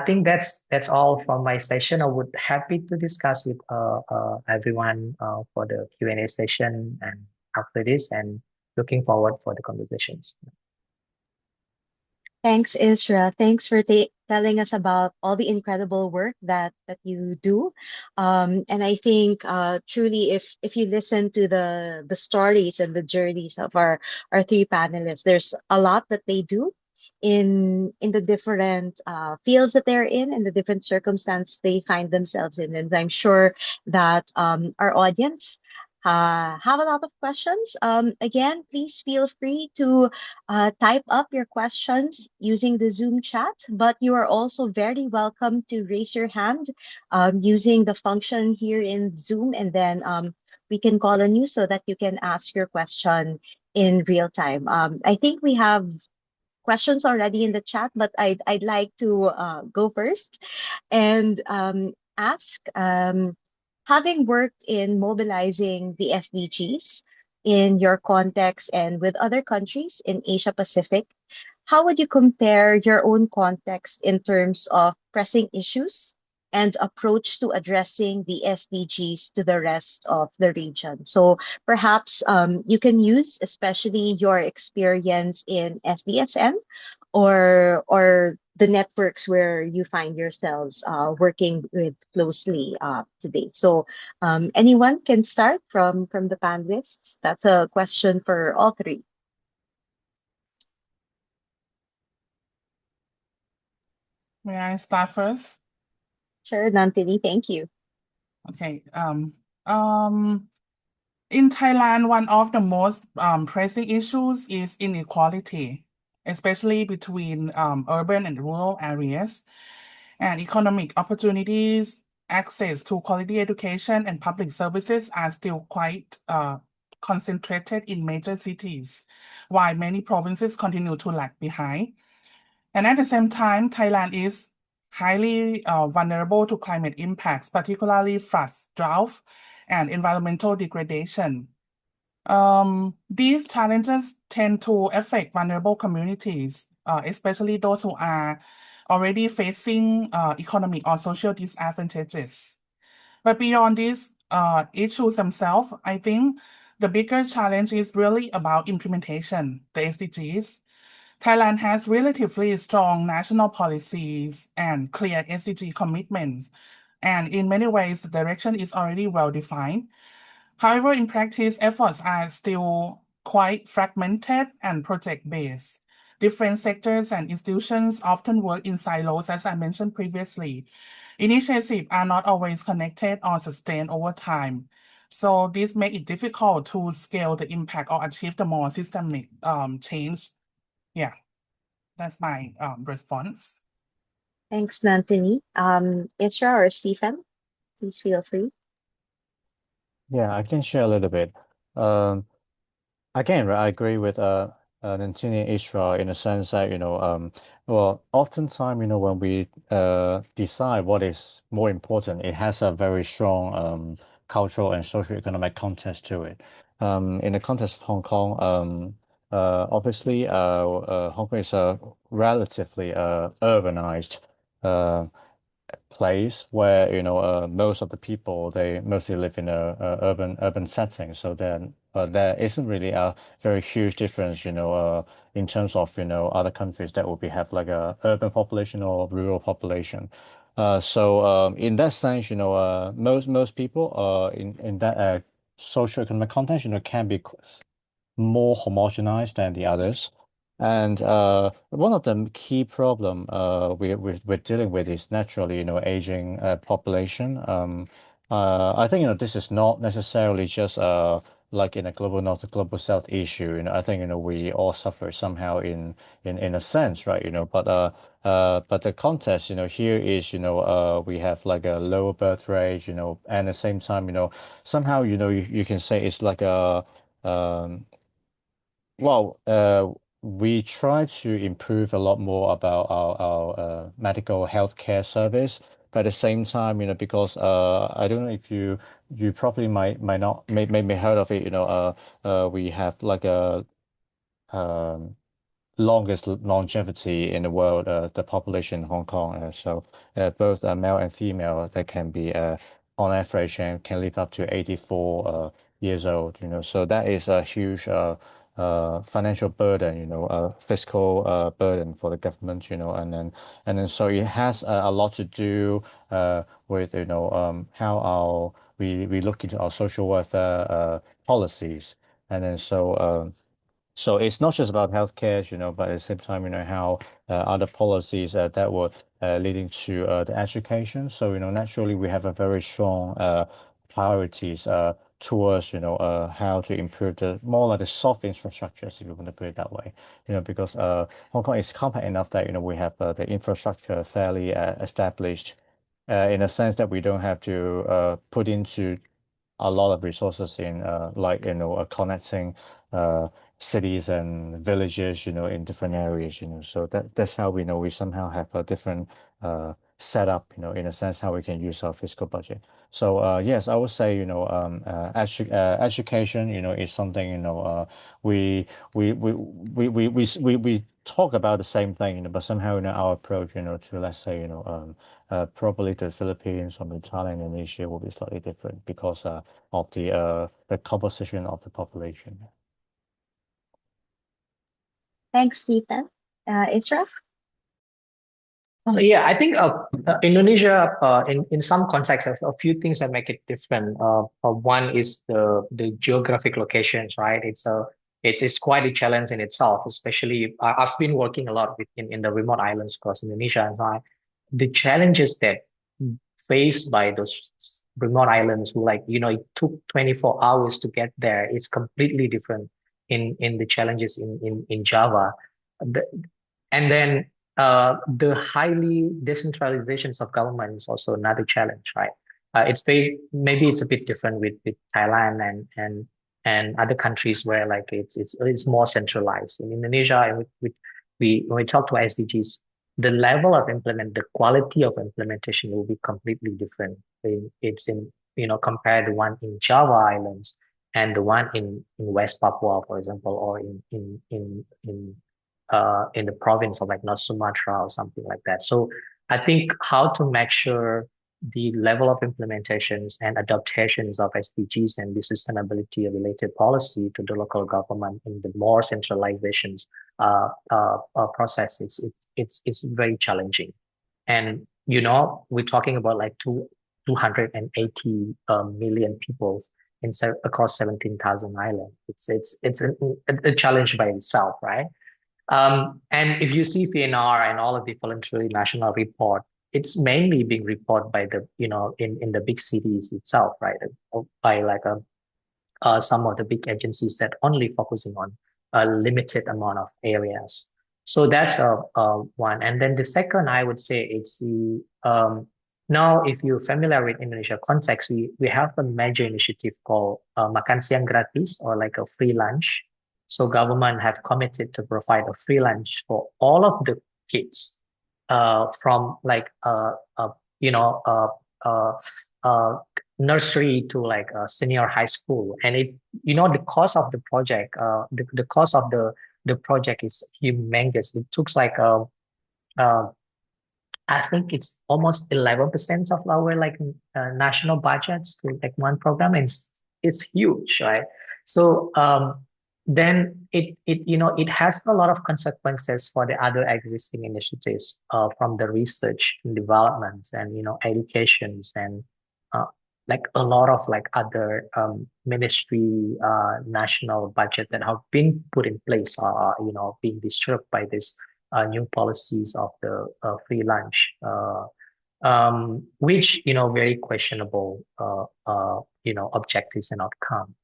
think that's all from my session. I would happy to discuss with everyone for the Q&A session and after this, and looking forward for the conversations. Thanks, Isra. Thanks for telling us about all the incredible work that you do. And I think truly, if you listen to the stories and the journeys of our three panelists, there's a lot that they do in the different fields that they're in and the different circumstances they find themselves in. And I'm sure that our audience have a lot of questions. Again, please feel free to type up your questions using the Zoom chat, but you are also very welcome to raise your hand using the function here in Zoom, and then we can call on you so that you can ask your question in real time. I think we have questions already in the chat, but I'd like to go first and ask, having worked in mobilizing the SDGs in your context and with other countries in Asia Pacific, how would you compare your own context in terms of pressing issues and approach to addressing the SDGs to the rest of the region? So perhaps you can use especially your experience in SDSN or the networks where you find yourselves working with closely today. So anyone can start from the panelists. That's a question for all three. May I start first? Sure, Nantini, thank you. Okay. In Thailand, one of the most pressing issues is inequality, especially between urban and rural areas, and economic opportunities, access to quality education and public services are still quite concentrated in major cities, while many provinces continue to lag behind. And at the same time, Thailand is highly vulnerable to climate impacts, particularly floods, drought, and environmental degradation. These challenges tend to affect vulnerable communities, especially those who are already facing economic or social disadvantages. But beyond these issues themselves, I think the bigger challenge is really about implementation, the SDGs. Thailand has relatively strong national policies and clear SDG commitments, and in many ways, the direction is already well defined. However, in practice, efforts are still quite fragmented and project-based. Different sectors and institutions often work in silos, as I mentioned previously. Initiatives are not always connected or sustained over time. So this makes it difficult to scale the impact or achieve the more systemic change. Yeah, that's my response. Thanks, Nantini. Isra or Stephen, please feel free. Yeah, I can share a little bit. Um, Again, right, I agree with Nantini and Isra in a sense that, well, oftentimes, when we decide what is more important, it has a very strong cultural and socio-economic context to it. In the context of Hong Kong, obviously, Hong Kong is a relatively urbanized uh, place where most of the people they mostly live in a urban setting, so then there isn't really a very huge difference in terms of other countries that will be have like a urban population or rural population. So in that sense, most people in that socio-economic context can be more homogenized than the others. And one of the key problem we're dealing with is naturally, aging population. I think, this is not necessarily just like in a global north or global south issue. I think, we all suffer somehow in a sense, right? But the context, here is, we have like a lower birth rate, and at the same time, somehow, you can say it's like a well, we try to improve a lot more about our medical healthcare service, but at the same time, because I don't know if you probably might not may heard of it, we have like a um longest longevity in the world, the population in Hong Kong. So both male and female, they can be on average and can live up to 84 years old. So that is a huge financial burden, fiscal burden for the government, and then so it has a lot to do with how we look into our social welfare policies, and then so it's not just about healthcare, but at the same time, how other policies that were leading to the education. So, naturally, we have a very strong priorities towards, how to improve the more like the soft infrastructures, if you want to put it that way. Because Hong Kong is compact enough that, we have the infrastructure fairly established in a sense that we don't have to put into a lot of resources in like connecting uh, cities and villages in different areas so that's how we know we somehow have a different setup in a sense how we can use our fiscal budget. So yes, I would say education is something we we talk about the same thing but somehow our approach to let's say probably the Philippines or Thailand, Indonesia will be slightly different because of the composition of the population. Thanks, Stephen. Israel? Yeah, I think Indonesia, in some contexts, there's a few things that make it different. One is the geographic locations, right? It's quite a challenge in itself, especially I've been working a lot in the remote islands across Indonesia, and so the challenges that faced by those remote islands, who it took 24 hours to get there, is completely different in the challenges in Java. The, and then the highly decentralizations of government is also another challenge, right? Maybe it's a bit different with Thailand and other countries where it's more centralized. In Indonesia, and when we talk to SDGs, the level of the quality of implementation will be completely different. It's in compare the one in Java Islands and the one in West Papua, for example, or in the province of like North Sumatra or something like that. So I think how to make sure the level of implementations and adaptations of SDGs and the sustainability related policy to the local government in the more centralizations process, it's very challenging. And we're talking about like 280 million people across 17,000 islands. It's a challenge by itself, right? And if you see VNR and all of the voluntary national report, it's mainly being reported by in the big cities itself, right? By some of the big agencies that only focusing on a limited amount of areas. So that's one. And then the second, I would say it's now if you're familiar with Indonesia context, we have a major initiative called Makan Siang Gratis, or like a free lunch. So government have committed to provide a free lunch for all of the kids from uh, uh, nursery to like senior high school. And the cost of the project, the cost of the project is humongous. It took like uh, I think it's almost 11% of our national budgets to like one program, and it's huge, right? So then it has a lot of consequences for the other existing initiatives from the research and developments and educations and uh, like a lot of like other ministry national budget that have been put in place are being disturbed by this new policies of the free lunch, which very questionable objectives and outcome.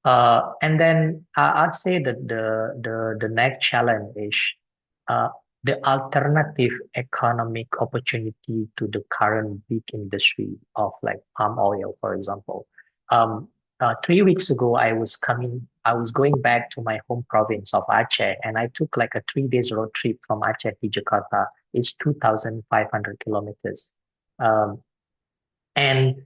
And then I'd say that the next challenge is uh, the alternative economic opportunity to the current big industry of like palm oil, for example. 3 weeks ago, I was going back to my home province of Aceh, and I took like a 3 days road trip from Aceh to Jakarta. It's 2,500 kilometers. And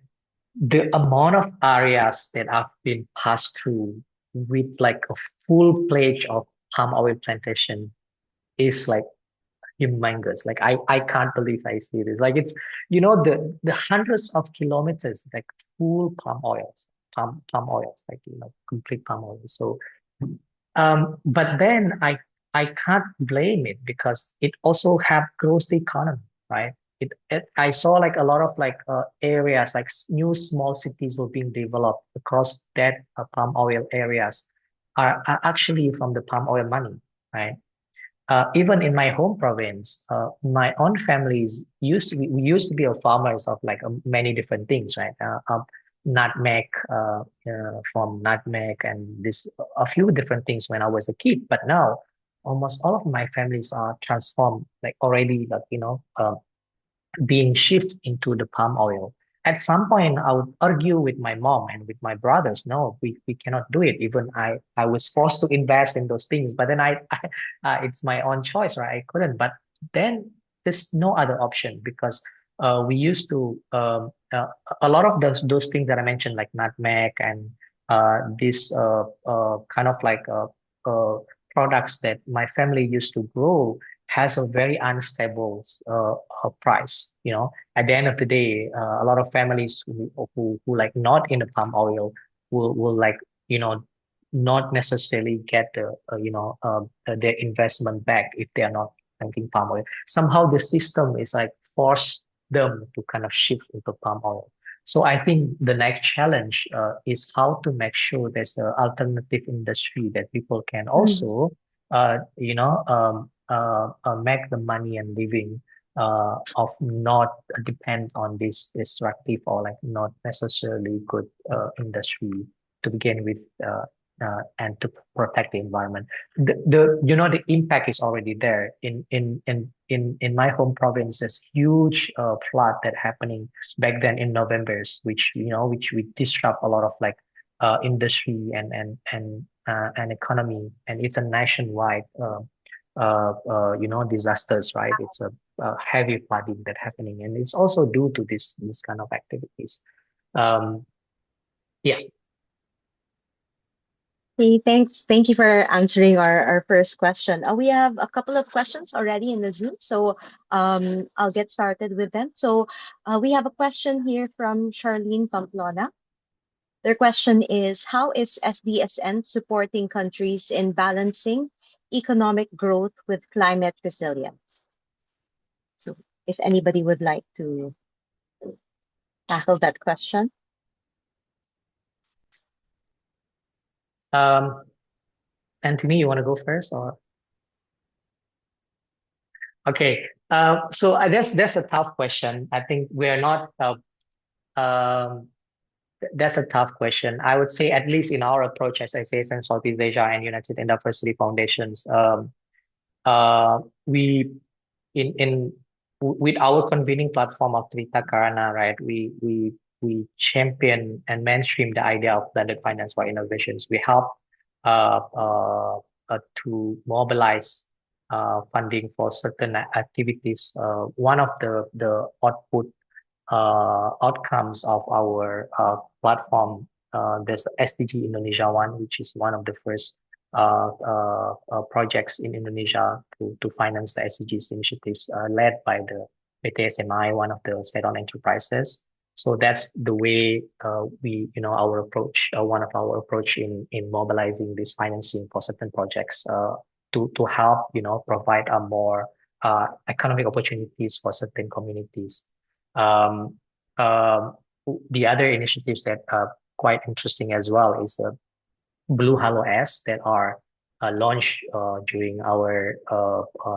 the amount of areas that have been passed through with like a full pledge of palm oil plantation is like humongous. Like I can't believe I see this. Like it's the hundreds of kilometers like full palm oils, like complete palm oil. So But then I can't blame it because it also have grows the economy, right? I saw like a lot of like areas like new small cities were being developed across that palm oil areas are actually from the palm oil money, right? Even in my home province, my own families we used to be a farmers of like many different things, right? Nutmeg, from nutmeg, and this a few different things when I was a kid. But now, almost all of my families are transformed, like already, like being shifted into the palm oil. At some point, I would argue with my mom and with my brothers. No, we cannot do it. Even I was forced to invest in those things, but then it's my own choice, right? I couldn't. But then there's no other option because we used to a lot of those things that I mentioned, like nutmeg and this kind of like products that my family used to grow has a very unstable price. At the end of the day, a lot of families who like not in the palm oil will like you know not necessarily get their investment back if they are not planting palm oil. Somehow the system is like force them to kind of shift into palm oil. So I think the next challenge is how to make sure there's an alternative industry that people can Mm. also make the money and living of not depend on this destructive or like not necessarily good industry to begin with, and to protect the environment. The impact is already there in my home province. There's huge flood that happening back then in November's, which we disrupt a lot of like industry and economy, and it's a nationwide disasters, right? It's a heavy flooding that happening, and it's also due to this kind of activities. Um, yeah. Okay, thanks. Thank you for answering our first question. We have a couple of questions already in the Zoom, so I'll get started with them. So we have a question here from Charlene Pamplona. Their question is, how is SDSN supporting countries in balancing economic growth with climate resilience? So if anybody would like to tackle that question. Anthony, you want to go first, or okay? So I guess that's a tough question. I think we're not. Um, that's a tough question. I would say, at least in our approach as SDSN Southeast Asia and United University Foundations, we in with our convening platform of Trita Karana, right? We champion and mainstream the idea of blended finance for innovations. We help uh, uh, to mobilize funding for certain activities. One of the output outcomes of our platform. There's SDG Indonesia one, which is one of the first projects in Indonesia to finance the SDGs initiatives led by the PTSMI, one of the state-owned enterprises. So that's the way our approach, one of our approach in mobilizing this financing for certain projects to help, provide a more economic opportunities for certain communities. Um, um, the other initiatives that are quite interesting as well is Blue Halo S that are launched during our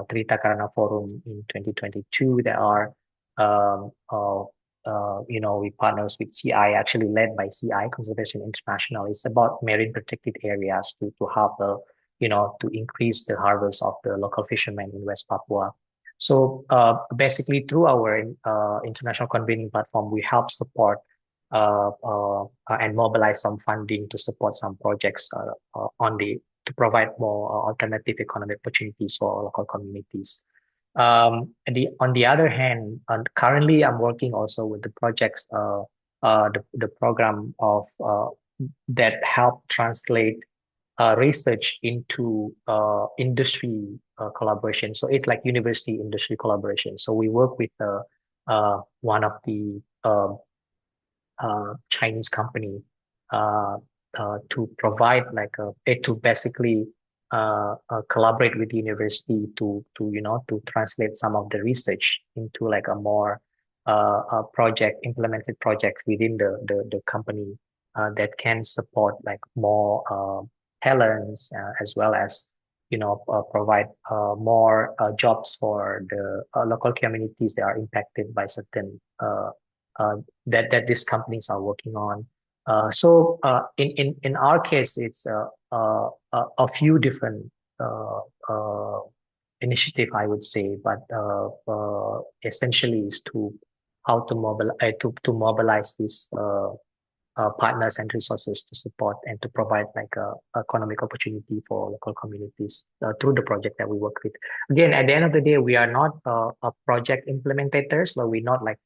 Trita Karana Forum in 2022. That are, we partners with CI, actually led by CI, Conservation International. It's about marine protected areas to help to increase the harvest of the local fishermen in West Papua. So basically, through our international convening platform, we help support and mobilize some funding to support some projects to provide more alternative economic opportunities for local communities. On the other hand, currently I'm working also with the projects, the program of that help translate research into industry collaboration. So it's like university industry collaboration. So we work with one of the Chinese company to provide like to basically collaborate with the university to translate some of the research into like a more implemented project within the company that can support like more talents as well as provide more jobs for the local communities that are impacted by certain uh, that these companies are working on. In our case, it's a few different uh, uh, initiative, I would say, but essentially is to how to mobilize these partners and resources to support and to provide like a economic opportunity for local communities through the project that we work with. Again, at the end of the day, we are not a project implementators, so we're not like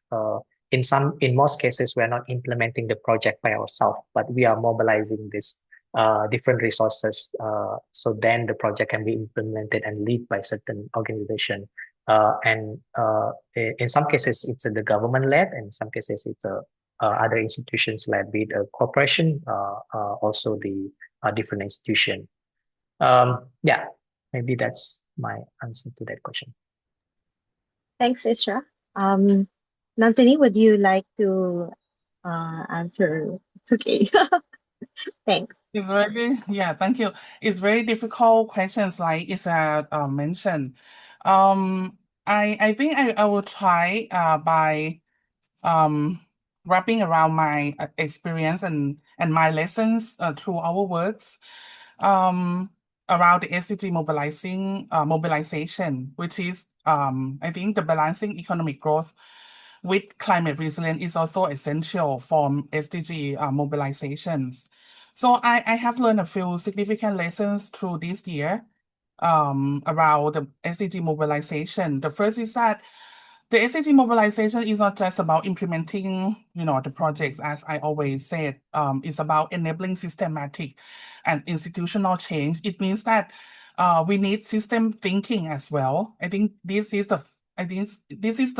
in most cases we are not implementing the project by ourselves, but we are mobilizing this different resources so then the project can be implemented and lead by certain organization. And in some cases it's the government led, and in some cases it's a other institutions like be it a corporation, also the different institution. Yeah, maybe that's my answer to that question. Thanks, Isra. Um, Nantini, would you like to answer? It's okay. Thanks. It's very, yeah, thank you. It's very difficult questions like Isa mentioned. I think I will try by um wrapping around my experience and my lessons through our works around the SDG mobilization, which is I think the balancing economic growth with climate resilience is also essential for SDG mobilizations. So I have learned a few significant lessons through this year around the SDG mobilization. The first is that the SDG mobilization is not just about implementing, the projects, as I always said. It's about enabling systematic and institutional change. It means that we need system thinking as well. I think this is the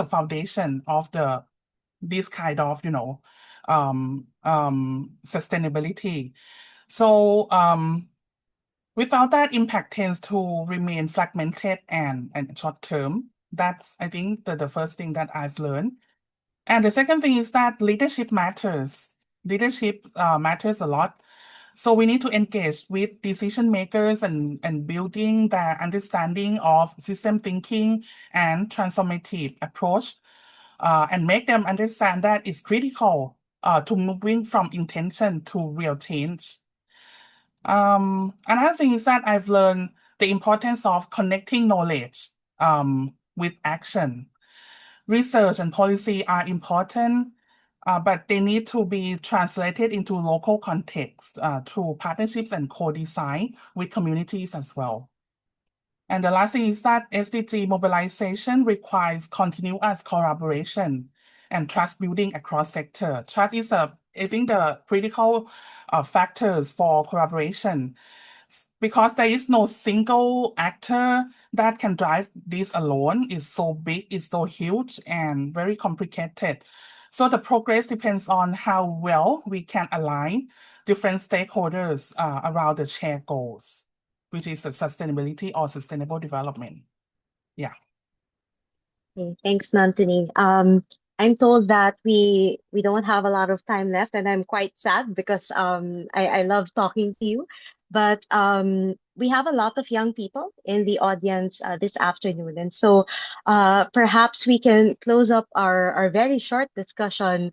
foundation of this kind of sustainability. So without that, impact tends to remain fragmented and short term. That's, I think, the first thing that I've learned. And the second thing is that leadership matters. Leadership matters a lot. So we need to engage with decision makers and building their understanding of system thinking and transformative approach, and make them understand that it's critical to moving from intention to real change. Another thing is that I've learned the importance of connecting knowledge with action. Research and policy are important, but they need to be translated into local context through partnerships and co-design with communities as well. And the last thing is that SDG mobilization requires continuous collaboration and trust building across sector. Trust is, I think, the critical factors for collaboration, because there is no single actor that can drive this alone. It's so big, it's so huge and very complicated. So the progress depends on how well we can align different stakeholders around the shared goals, which is the sustainability or sustainable development. Yeah. Okay, thanks, Nantini. I'm told that we don't have a lot of time left, and I'm quite sad because I love talking to you. But we have a lot of young people in the audience this afternoon, and so perhaps we can close up our very short discussion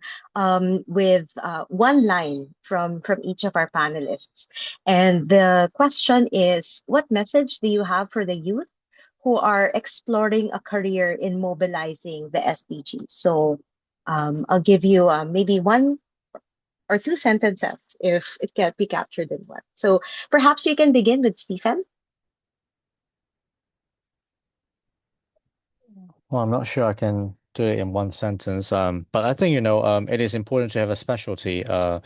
with one line from each of our panelists. And the question is, what message do you have for the youth who are exploring a career in mobilizing the SDGs? So I'll give you maybe one or two sentences if it can't be captured in one. So perhaps you can begin with Stephen. Well, I'm not sure I can do it in one sentence, but I think, it is important to have a specialty, a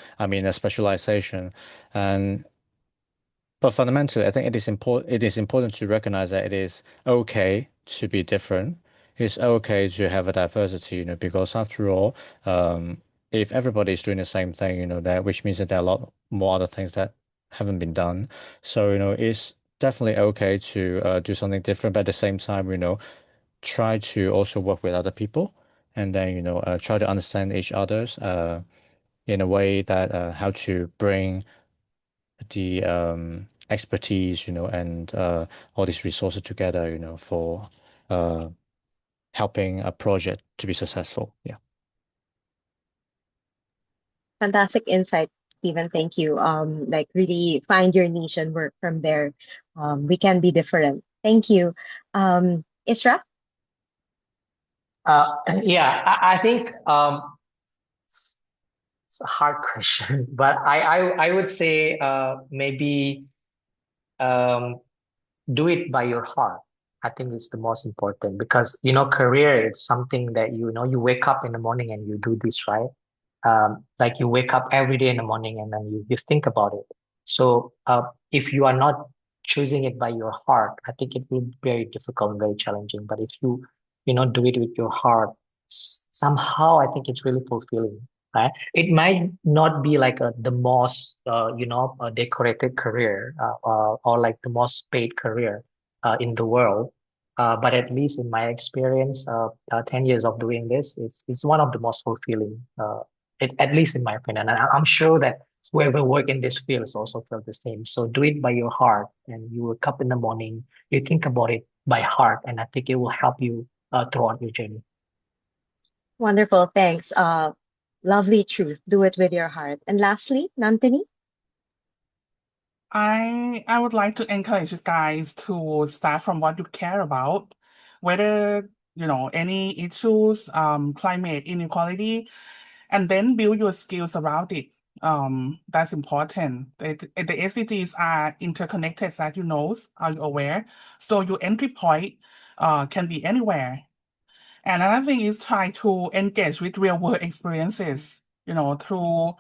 specialization. And but fundamentally, I think it is important to recognize that it is okay to be different. It's okay to have a diversity, because after all, if everybody's doing the same thing, that which means that there are a lot more other things that haven't been done. So, it's definitely okay to do something different, but at the same time, try to also work with other people, and then, try to understand each other's in a way that how to bring the expertise, and all these resources together, for uh, helping a project to be successful. Yeah. Fantastic insight, Stephen. Thank you. Like really find your niche and work from there. We can be different. Thank you. Isra? Yeah, I think it's a hard question, but I would say maybe um, do it by your heart. I think it's the most important because career is something that you wake up in the morning and you do this, right? Like you wake up every day in the morning and then you think about it. So if you are not choosing it by your heart, I think it will be very difficult and very challenging. But if you do it with your heart, somehow I think it's really fulfilling, right? It might not be like the most decorated career or like the most paid career in the world. But at least in my experience, 10 years of doing this, it's one of the most fulfilling at least in my opinion. And I'm sure that whoever work in this field is also feel the same. So do it by your heart, and you wake up in the morning, you think about it by heart, and I think it will help you throughout your journey. Wonderful. Thanks. Lovely truth. Do it with your heart. And lastly, Nantini? I would like to encourage you guys to start from what you care about, whether any issues, climate inequality, and then build your skills around it. That's important. The SDGs are interconnected, as you know, are you aware? So your entry point can be anywhere. And another thing is try to engage with real world experiences, through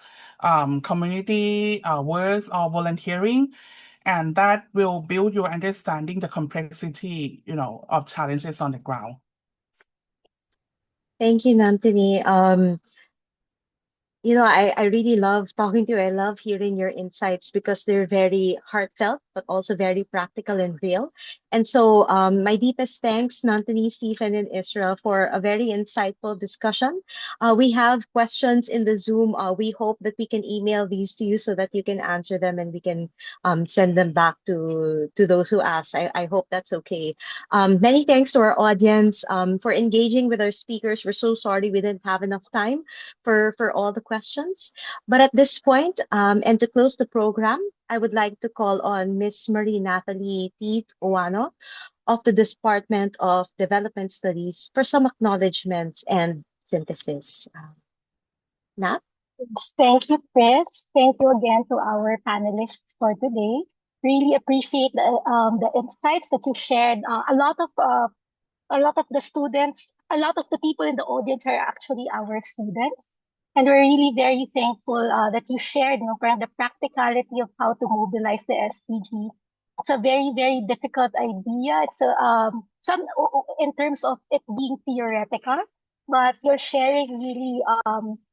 community works or volunteering. And that will build your understanding the complexity, of challenges on the ground. Thank you, Nantini. I really love talking to you. I love hearing your insights because they're very heartfelt, but also very practical and real. And so, my deepest thanks, Nantini, Stephen, and Isra, for a very insightful discussion. We have questions in the Zoom. We hope that we can email these to you so that you can answer them and we can send them back to those who ask. I hope that's okay. Many thanks to our audience for engaging with our speakers. We're so sorry we didn't have enough time for all the questions. But at this point, and to close the program, I would like to call on Miss Marie Natalie T. Oano of the Department of Development Studies for some acknowledgements and synthesis. Nat? Thank you, Chris. Thank you again to our panelists for today. Really appreciate the insights that you shared. A lot of the students, a lot of the people in the audience are actually our students. And we're really very thankful that you shared, the practicality of how to mobilize the SDGs. It's a very, very difficult idea. It's in terms of it being theoretical, but you're sharing really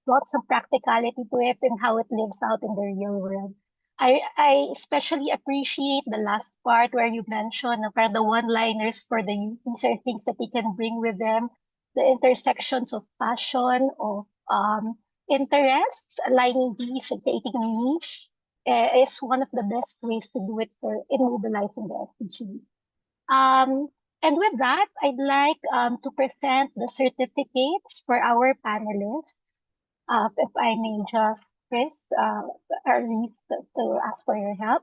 brought some practicality to it and how it lives out in the real world. I especially appreciate the last part where you mentioned the one-liners for the youth. These are things that they can bring with them. The intersections of passion, of interests, aligning these and creating a niche is one of the best ways to do it in mobilizing the SDG. Um, and with that, I'd like to present the certificates for our panelists. If I may just, Chris, or Reese, to ask for your help.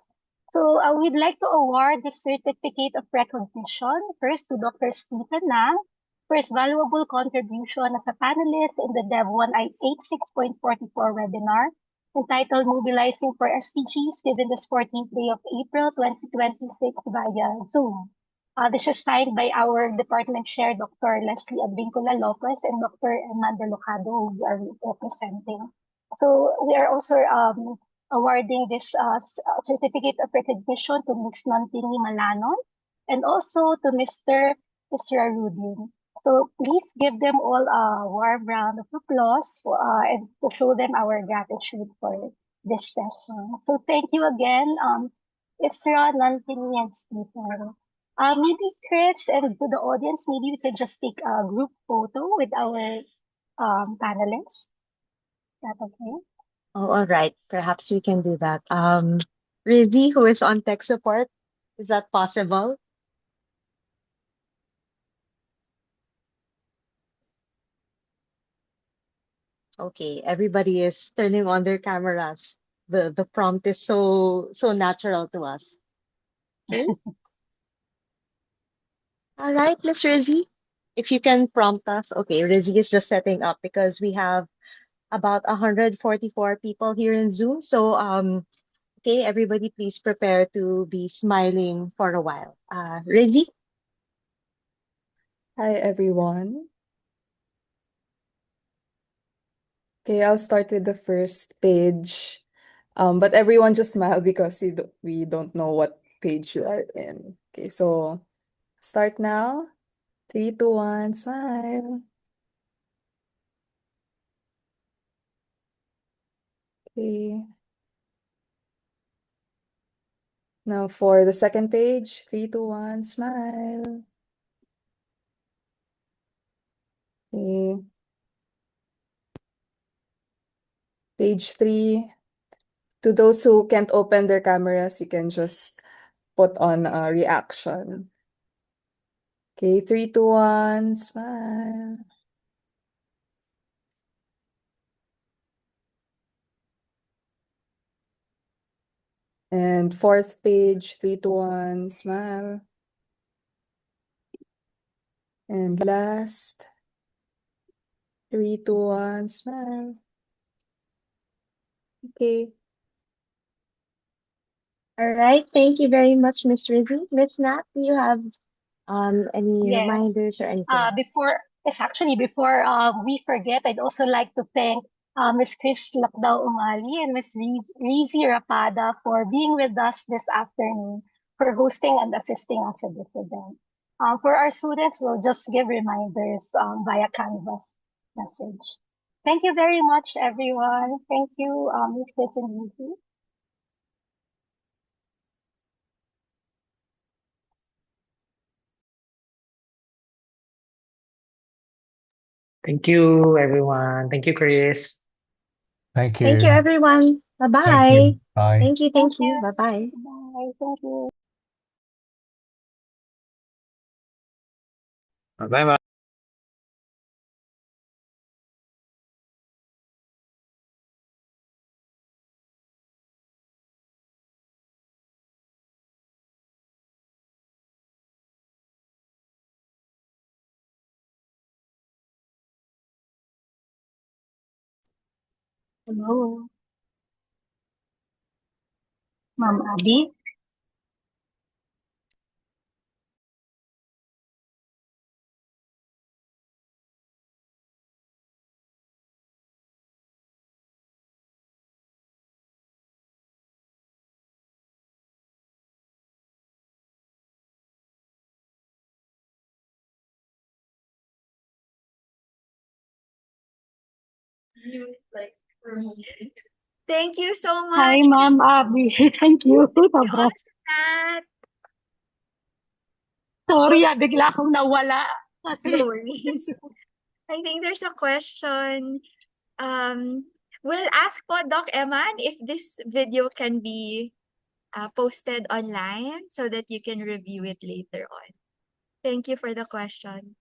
So we'd like to award the Certificate of Recognition first to Dr. Stephen Nang for his valuable contribution as a panelist in the Dev 1 86.44 webinar entitled Mobilizing for SDGs given this 14th day of April 2026 via Zoom. This is signed by our department chair, Dr. Leslie Advincula Lopez and Dr. Amanda Locado, who we are representing. So we are also awarding this certificate of recognition to Ms. Nantini Malanon and also to Mr. Isra Rudin. So please give them all a warm round of applause and to show them our gratitude for this session. So thank you again. Isra, Nantini, and Stephen. Maybe Chris and to the audience, maybe we could just take a group photo with our panelists. That's okay. Oh, all right. Perhaps we can do that. Rizzy, who is on tech support, is that possible? Okay, everybody is turning on their cameras. The prompt is so natural to us. Okay. All right, Miss Rizzy, if you can prompt us. Okay, Rizzy is just setting up because we have about 144 people here in Zoom. So okay, everybody please prepare to be smiling for a while. Rizzy? Hi, everyone. Okay, I'll start with the first page. But everyone just smile because we don't know what page you are in. Okay, so start now. 3, 2, 1, smile. Okay. Now for the second page, 3, 2, 1, smile. Okay. Page 3. To those who can't open their cameras, you can just put on a reaction. Okay, 3, 2, 1, smile. And fourth page, 3, 2, 1, smile. And last, 3, 2, 1, smile. Okay. All right. Thank you very much, Miss Rizzy. Miss Nat, do you have any Yes. reminders or anything? Before we forget, I'd also like to thank Ms. Chris Lakdao Umali and Ms. Rizy Rapada for being with us this afternoon, for hosting and assisting us with this event. For our students, we'll just give reminders via Canvas message. Thank you very much, everyone. Thank you, Ms. Chris and Rizy. Thank you, everyone. Thank you, Chris. Thank Thank you, you. everyone. Thank Bye-bye. you. Bye. Thank you. Thank Thank you. you. Bye-bye. Bye. Thank you. Bye bye. Hello, Ma'am Abby. Thank you so Hi, much. Ma'am Abby. Thank you. Sobra. Us that. Sorry, bigla akong nawala. No Kasi, worries. I think there's a question. Um, we'll ask po Doc Eman if this video can be posted online so that you can review it later on. Thank you for the question.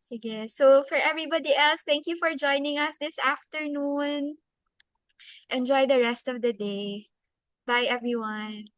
Sige. So for everybody else, thank you for joining us this afternoon. Enjoy the rest of the day. Bye, everyone.